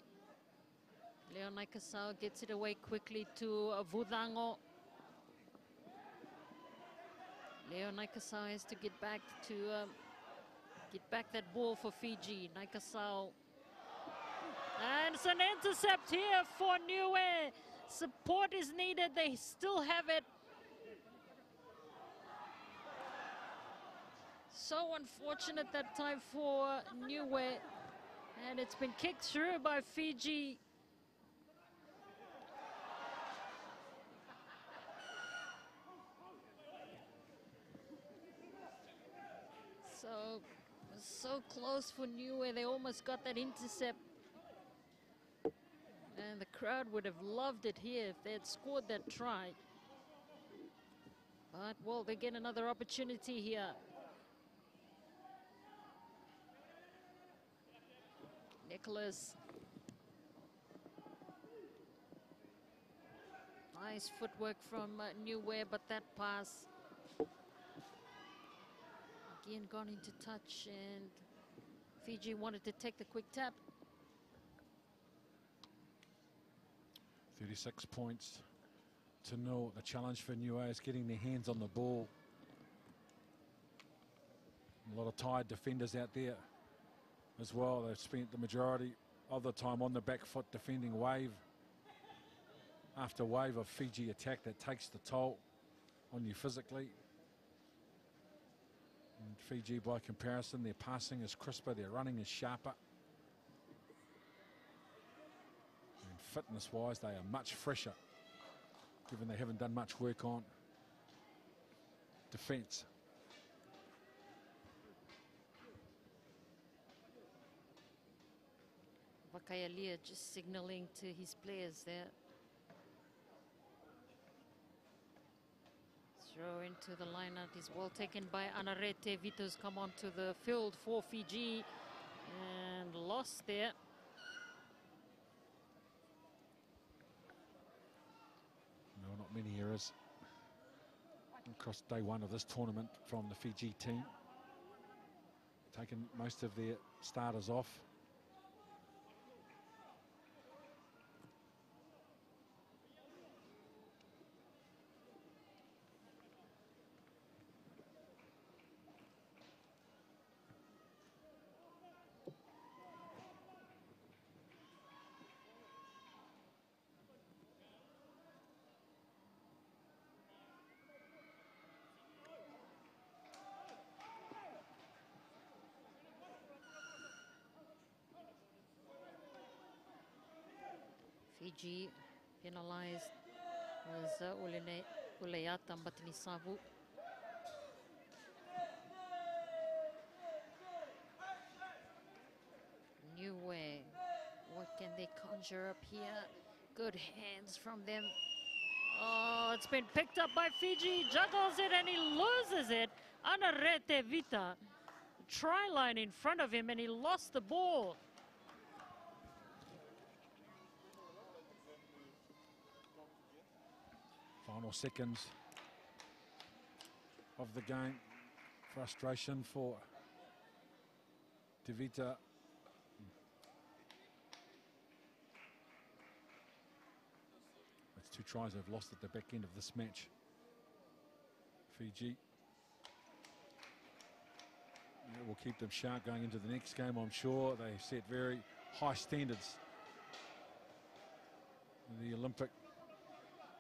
Leonai Kasau gets it away quickly to Vudango. Leonai Kasau has to get back that ball for Fiji. Naikasau. And it's an intercept here for Niue. Support is needed. They still have it. So unfortunate that time for Niue. And it's been kicked through by Fiji. So close for Niue. They almost got that intercept. And the crowd would have loved it here if they had scored that try. But, well, they get another opportunity here. Nicholas. Nice footwork from Niue, but that pass again gone into touch, and Fiji wanted to take the quick tap. 36 points to 0. The challenge for Niue is getting their hands on the ball. A lot of tired defenders out there as well. They've spent the majority of the time on the back foot defending wave after wave of Fiji attack that takes the toll on you physically. And Fiji, by comparison, their passing is crisper, their running is sharper. And fitness-wise, they are much fresher, given they haven't done much work on defence. Vakayalia just signalling to his players there. Throw into the lineup is well taken by Anarete. Vito's come onto the field for Fiji and lost there. No, not many errors across day one of this tournament from the Fiji team. Taken most of their starters off. Fiji penalised was Uleata Mbatinisavu. Niue, what can they conjure up here? Good hands from them. Oh, it's been picked up by Fiji, juggles it and he loses it. Anarete Vita, try line in front of him and he lost the ball. Final seconds of the game. Frustration for De Vita. That's 2 tries they've lost at the back end of this match. Fiji. It will keep them sharp going into the next game, I'm sure. They set very high standards. The Olympic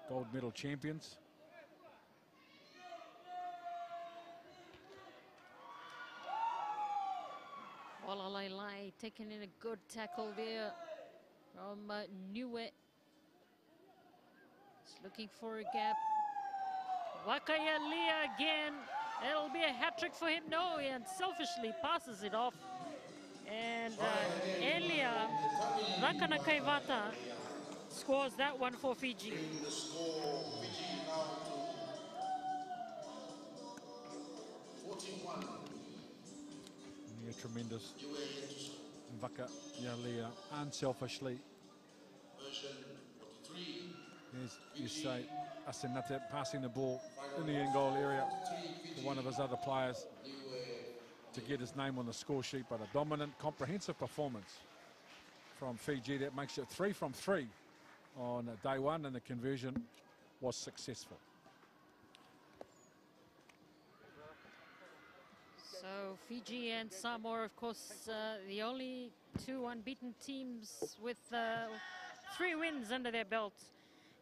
gold medal champions. Walalai taking in a good tackle there from Niue. He's looking for a gap. Vakayalia again. It'll be a hat-trick for him. No, he unselfishly passes it off. And Elia Rakanakaivata scores that one for Fiji. The score, Fiji now to 41. Yeah, tremendous. Vakayalia unselfishly. Version 43. As you say, Asenate passing the ball in the end goal area for one of his other players to get his name on the score sheet, but a dominant, comprehensive performance from Fiji that makes it 3 from 3 on day one, and the conversion was successful. So Fiji and Samoa, of course, the only 2 unbeaten teams with 3 wins under their belt.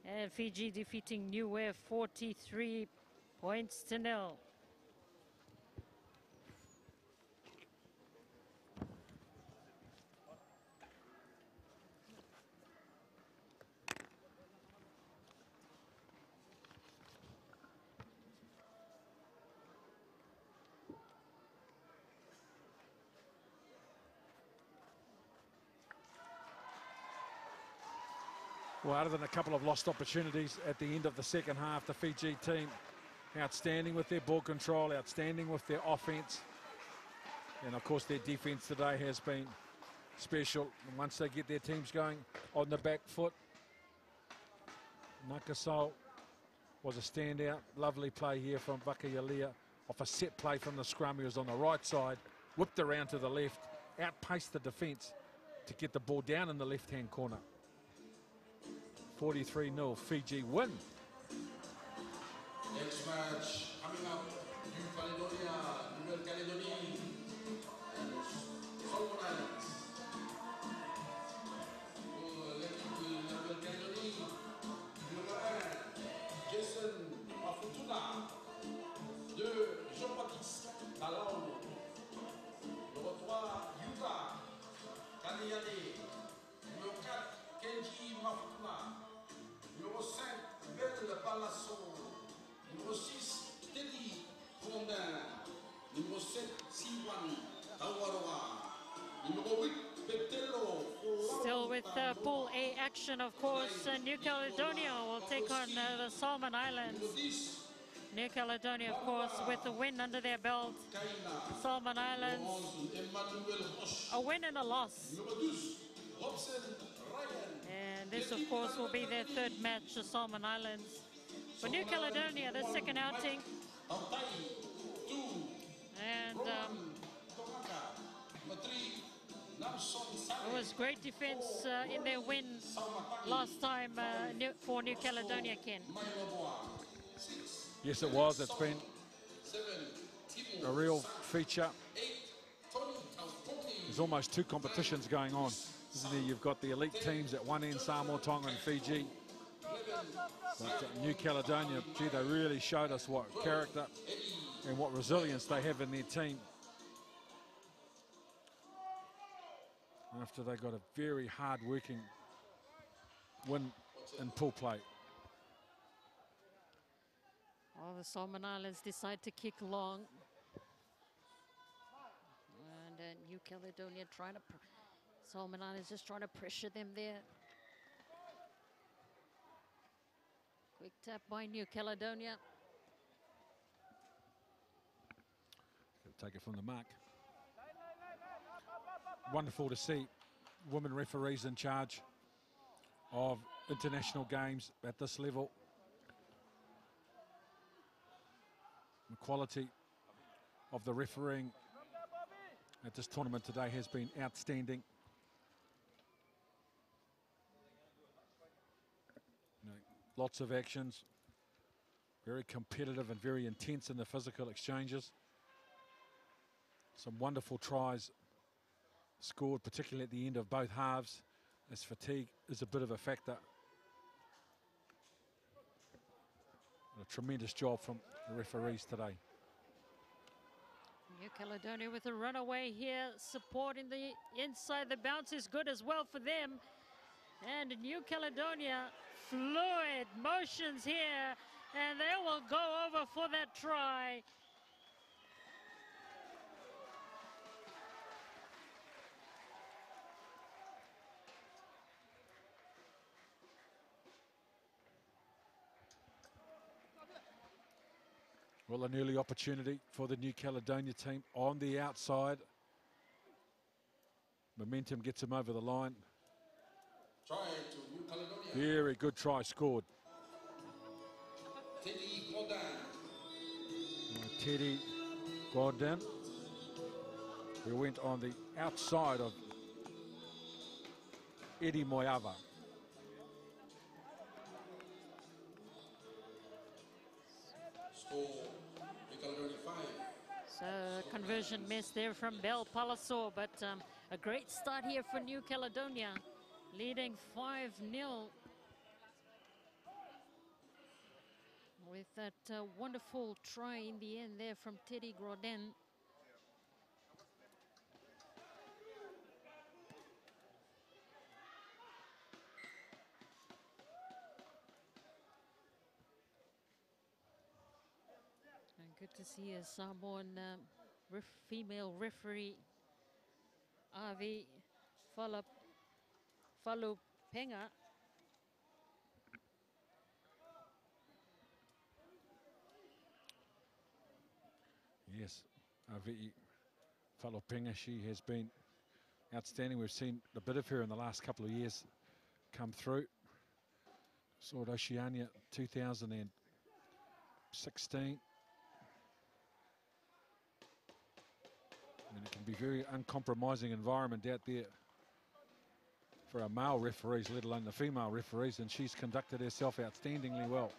And Fiji defeating Niue 43 points to 0. Well, other than a couple of lost opportunities at the end of the second half, the Fiji team outstanding with their ball control, outstanding with their offense. And of course their defense today has been special. And once they get their teams going on the back foot, Nakasau was a standout. Lovely play here from Vakayalea off a set play from the scrum. He was on the right side, whipped around to the left, outpaced the defence to get the ball down in the left-hand corner. 43-0, Fiji win. Next match coming up, New Caledonia, Nouvelle-Calédonie, and Solomon Islands. Pour l'équipe de la Nouvelle-Calédonie, numéro 1, Jason Mafutuna, 2, Jean-Baptiste Talon, numéro 3, Yuta Kaneyane, numéro 4, Kenji Mafutuna, numéro 5, Belle Palasso, numéro 6, Teddy Fondin, numéro 7, Siwan Tawaroa, numéro 8, Petelo. Still with Pool A action, of course, New Caledonia will take on the Solomon Islands. New Caledonia, of course, with a win under their belt. Solomon Islands, a win and a loss. And this, of course, will be their third match, the Solomon Islands. For New Caledonia, their second outing. And it was great defense in their win last time for New Caledonia, Ken. Yes, it was. It's been a real feature. There's almost two competitions going on. You've got the elite teams at one end, Samoa, Tonga and Fiji. But New Caledonia, gee, they really showed us what character and what resilience they have in their team. After they got a very hard-working win in pool play. Well, the Solomon Islands decide to kick long. And New Caledonia trying to... Solomon Islands just trying to pressure them there. Quick tap by New Caledonia. Take it from the mark. Wonderful to see women referees in charge of international games at this level. The quality of the refereeing at this tournament today has been outstanding. Lots of actions, very competitive and very intense in the physical exchanges. Some wonderful tries scored, particularly at the end of both halves, as fatigue is a bit of a factor. A tremendous job from the referees today. New Caledonia with a runaway here, supporting the inside. The bounce is good as well for them. And New Caledonia, fluid motions here, and they will go over for that try. Well, an early opportunity for the New Caledonia team on the outside. Momentum gets them over the line. Try to New Caledonia. Very good try scored. Teddy Godin. Teddy Godin, who went on the outside of Eddie Moyava. Score New Caledonia 5. So conversion miss there from Bell Palasor, but a great start here for New Caledonia, leading 5-0. With that wonderful try in the end there from Teddy Grodin. And good to see a Samoan female referee, Avi Falupenga. Yes, Avi Falupenga, she has been outstanding. We've seen a bit of her in the last couple of years come through. Saw at Oceania 2016. And it can be a very uncompromising environment out there for our male referees, let alone the female referees, and she's conducted herself outstandingly well.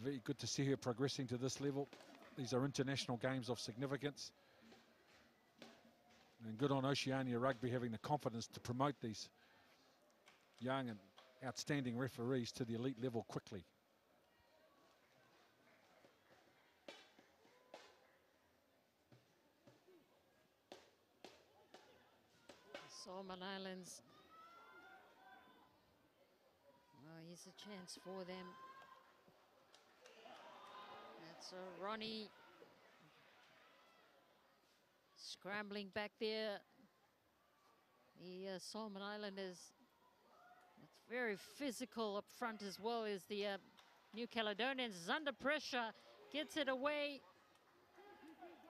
Very good to see her progressing to this level. These are international games of significance. And good on Oceania Rugby having the confidence to promote these young and outstanding referees to the elite level quickly. Solomon Islands. Oh, here's a chance for them. That's Ronnie scrambling back there. The Solomon Islanders. It's very physical up front as well as the New Caledonians. Is under pressure, gets it away.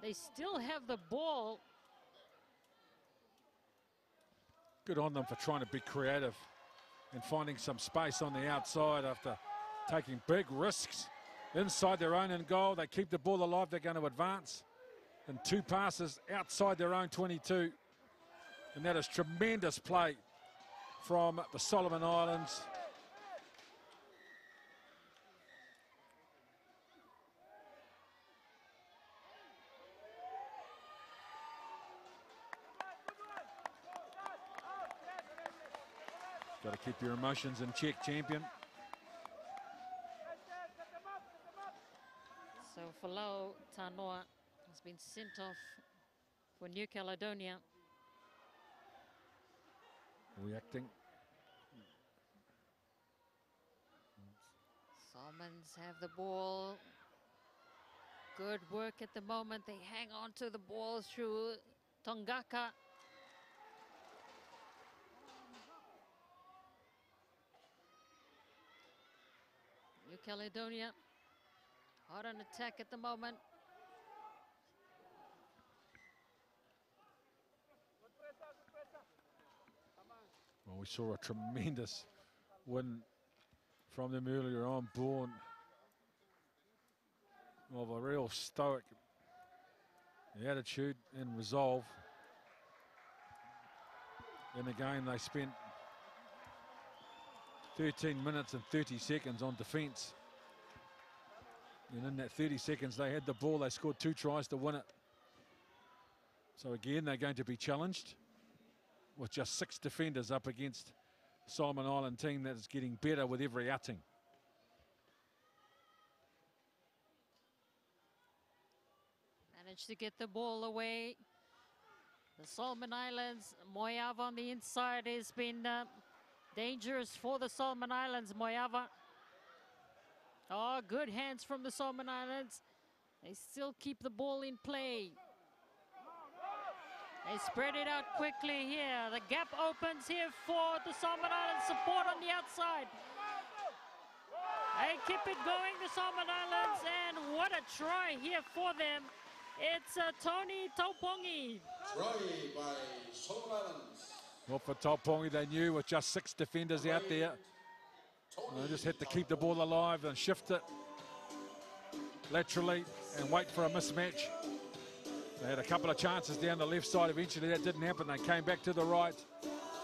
They still have the ball. Good on them for trying to be creative and finding some space on the outside after taking big risks inside their own end goal. They keep the ball alive, they're going to advance. And 2 passes outside their own 22. And that is tremendous play from the Solomon Islands. Got to keep your emotions in check, champion. So Falau Tanoa has been sent off for New Caledonia. Reacting. Solomons have the ball. Good work at the moment. They hang on to the ball through Tongaka. New Caledonia hot on attack at the moment. Well, we saw a tremendous win from them earlier on, born of a real stoic attitude and resolve. In the game, they spent 13 minutes and 30 seconds on defence. And in that 30 seconds, they had the ball. They scored 2 tries to win it. So again, they're going to be challenged with just 6 defenders up against Solomon Island team that is getting better with every outing. Managed to get the ball away. The Solomon Islands, Moyava on the inside has been dangerous for the Solomon Islands. Moyava. Oh, good hands from the Solomon Islands. They still keep the ball in play. They spread it out quickly here. The gap opens here for the Solomon Islands. Support on the outside. They keep it going, the Solomon Islands, and what a try here for them. It's Tony Taupongi. Try by Solomon Islands. Well, for Taupongi, they knew with just 6 defenders out there, they just had to keep the ball alive and shift it laterally and wait for a mismatch. They had a couple of chances down the left side. Eventually that didn't happen. They came back to the right.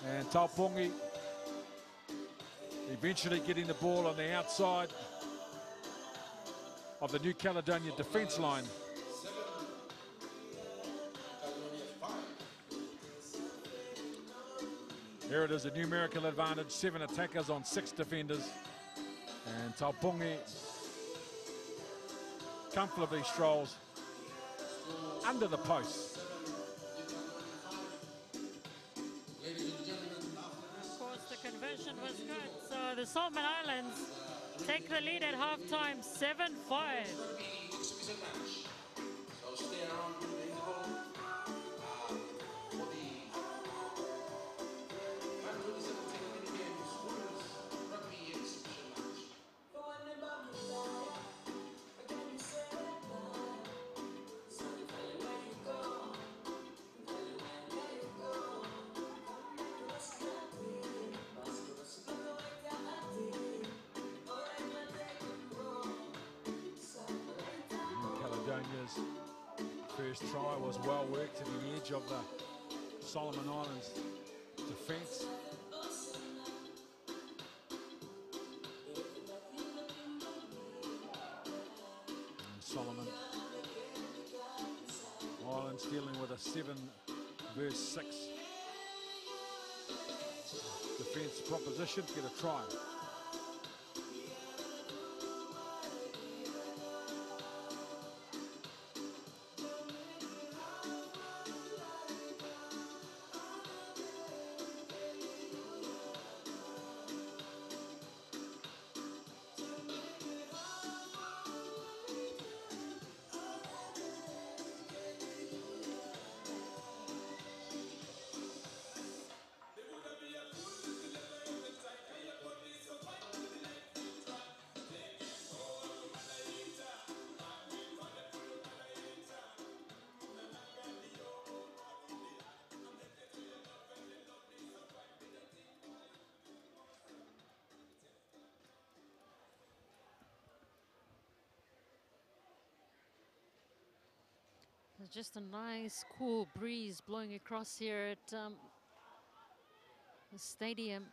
And Taupongi eventually getting the ball on the outside of the New Caledonia defence line. Here it is, a numerical advantage, 7 attackers on 6 defenders. And Taupongi comfortably strolls under the post. Of course, the conversion was good. So the Solomon Islands take the lead at halftime, 7-5. Caledonia's first try was well worked to the edge of the Solomon Islands defence. Solomon Islands dealing with a 7 versus 6 defence proposition to get a try. Just a nice cool breeze blowing across here at the stadium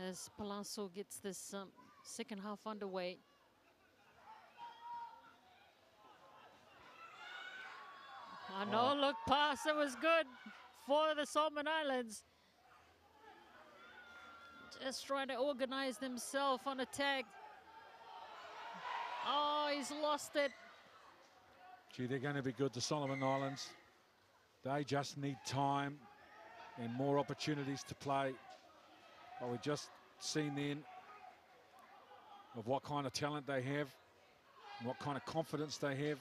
as Palazzo gets this second half underway. Oh no, look, pass, it was good for the Solomon Islands. Just trying to organize themselves on attack. Oh, he's lost it. Gee, they're going to be good, the Solomon Islands. They just need time and more opportunities to play. But we've just seen then of what kind of talent they have and what kind of confidence they have.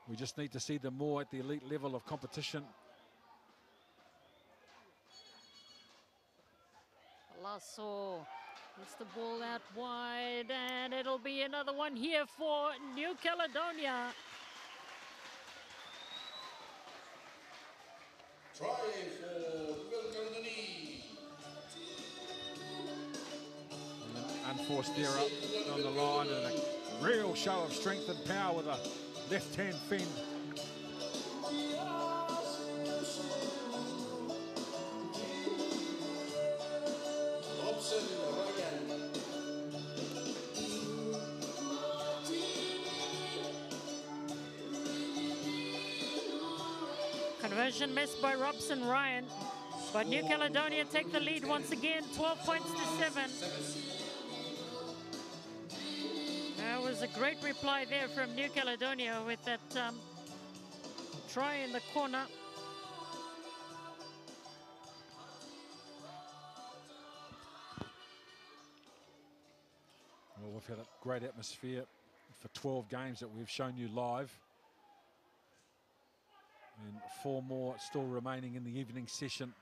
We just need to see them more at the elite level of competition. Palazzo gets the ball out wide, and it'll be another one here for New Caledonia. Try for New Caledonia. Unforced error on the line and a real show of strength and power with a left-hand fend. Conversion missed by Robson Ryan, but New Caledonia take the lead once again, 12 points to 7. That was a great reply there from New Caledonia with that try in the corner. Well, we've had a great atmosphere for 12 games that we've shown you live. And 4 more still remaining in the evening session.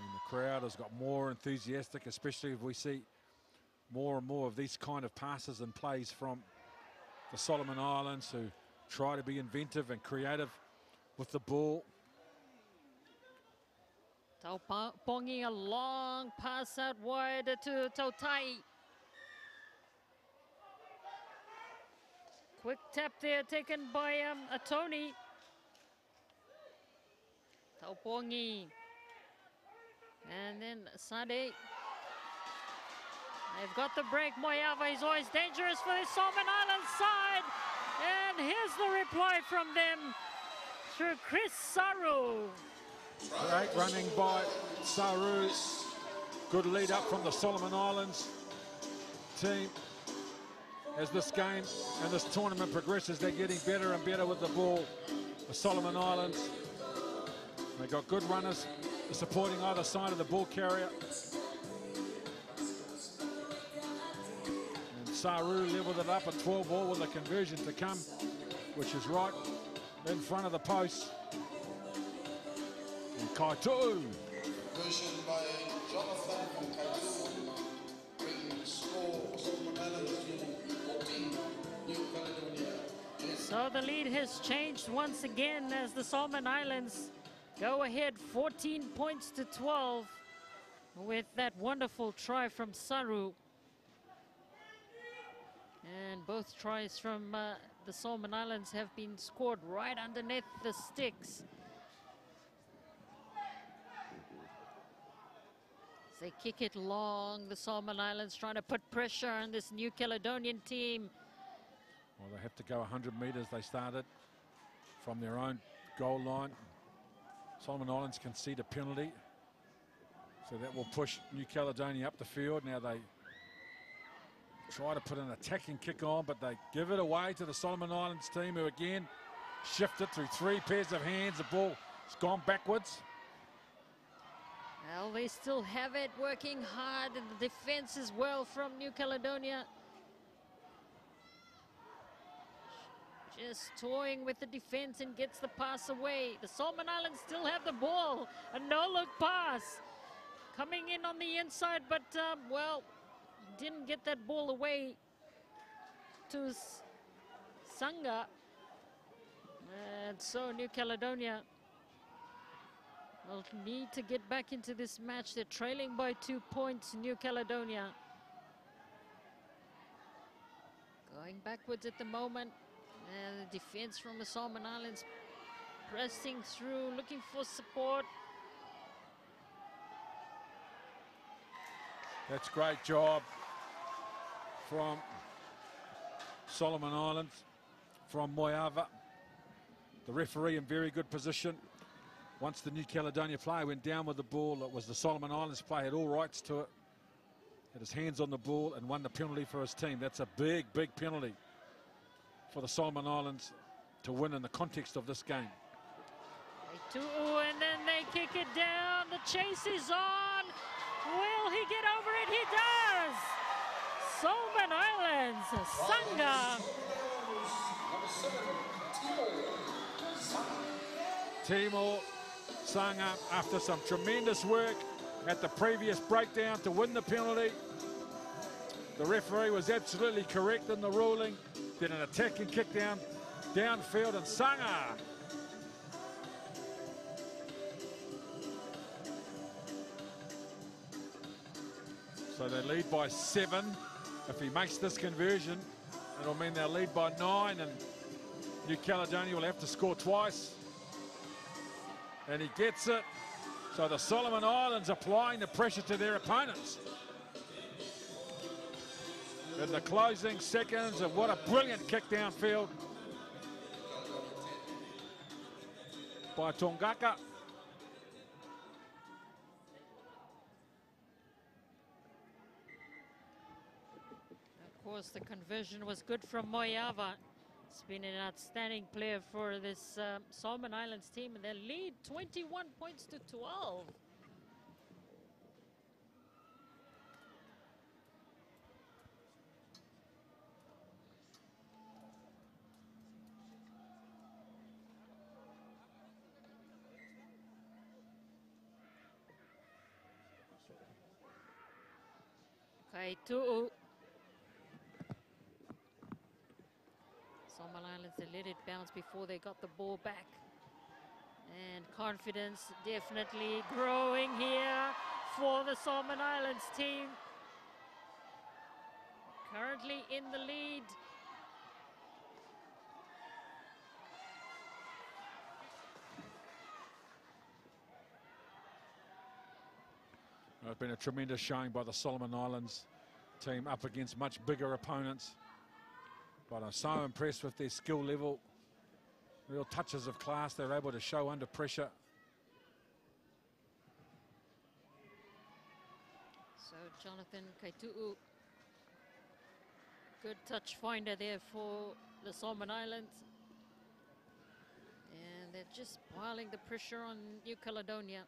And the crowd has got more enthusiastic, especially if we see more and more of these kind of passes and plays from the Solomon Islands, who try to be inventive and creative with the ball. Taupongi, a long pass out wide to Tautai. Quick tap there taken by a Tony. Taupongi. And then Sade. They've got the break. Moyava is always dangerous for the Solomon Islands side. And here's the reply from them through Chris Saru. Great running by Saru. Good lead up from the Solomon Islands team. As this game and this tournament progresses, they're getting better and better with the ball. The Solomon Islands, they've got good runners supporting either side of the ball carrier. And Saru leveled it up at 12 all with a conversion to come, which is right in front of the post. And Kaitu. Conversion by Jonathan from Kaitu. Bringing score Solomon Islands to 14, New Caledonia. So the lead has changed once again as the Solomon Islands go ahead 14 points to 12 with that wonderful try from Saru. And both tries from the Solomon Islands have been scored right underneath the sticks. As they kick it long, the Solomon Islands trying to put pressure on this New Caledonian team. Well, they have to go 100 metres. They started from their own goal line. Solomon Islands concede a penalty, so that will push New Caledonia up the field. Now they try to put an attacking kick on, but they give it away to the Solomon Islands team, who again shift it through 3 pairs of hands. The ball has gone backwards. Well, they still have it, working hard in the defense as well from New Caledonia. Just toying with the defense and gets the pass away. The Solomon Islands still have the ball. A no-look pass coming in on the inside, but well, didn't get that ball away to Sanga. And so New Caledonia will need to get back into this match. They're trailing by 2 points, New Caledonia. Going backwards at the moment. And the defense from the Solomon Islands pressing through, looking for support. That's a great job from Solomon Islands, from Moiava. The referee in very good position. Once the New Caledonia player went down with the ball, it was the Solomon Islands player, had all rights to it. Had his hands on the ball and won the penalty for his team. That's a big, big penalty for the Solomon Islands to win in the context of this game. And then they kick it down. The chase is on. Will he get over it? He does. Solomon Islands, Sanga. Timor Sanga, after some tremendous work at the previous breakdown to win the penalty. The referee was absolutely correct in the ruling. Did an attacking kick downfield, and Sanga. So they lead by 7. If he makes this conversion, it'll mean they'll lead by 9, and New Caledonia will have to score twice. And he gets it. So the Solomon Islands applying the pressure to their opponents in the closing seconds, and what a brilliant kick downfield by Tongaka. Of course, the conversion was good from Moiava. He's been an outstanding player for this Solomon Islands team, and they lead 21 points to 12. Kaitu'u. Solomon Islands, they let it bounce before they got the ball back. And confidence definitely growing here for the Solomon Islands team. Currently in the lead. It's been a tremendous showing by the Solomon Islands team up against much bigger opponents. But I'm so impressed with their skill level. Real touches of class they're able to show under pressure. So Jonathan Kaitu'u, good touch finder there for the Solomon Islands. And they're just piling the pressure on New Caledonia.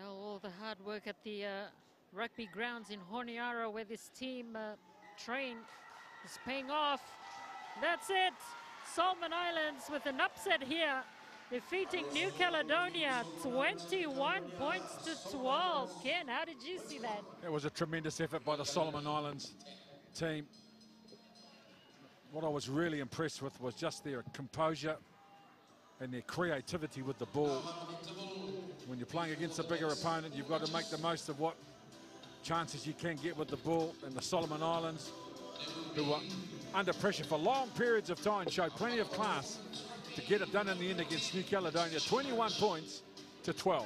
Well, all the hard work at the rugby grounds in Honiara, where this team train, is paying off. That's it. Solomon Islands with an upset here, defeating New Caledonia 21 points to 12. Ken, how did you see that? It was a tremendous effort by the Solomon Islands team. what I was really impressed with was just their composure and their creativity with the ball. When you're playing against a bigger opponent, you've got to make the most of what chances you can get with the ball. And the Solomon Islands, who were under pressure for long periods of time, showed plenty of class to get it done in the end against New Caledonia, 21 points to 12.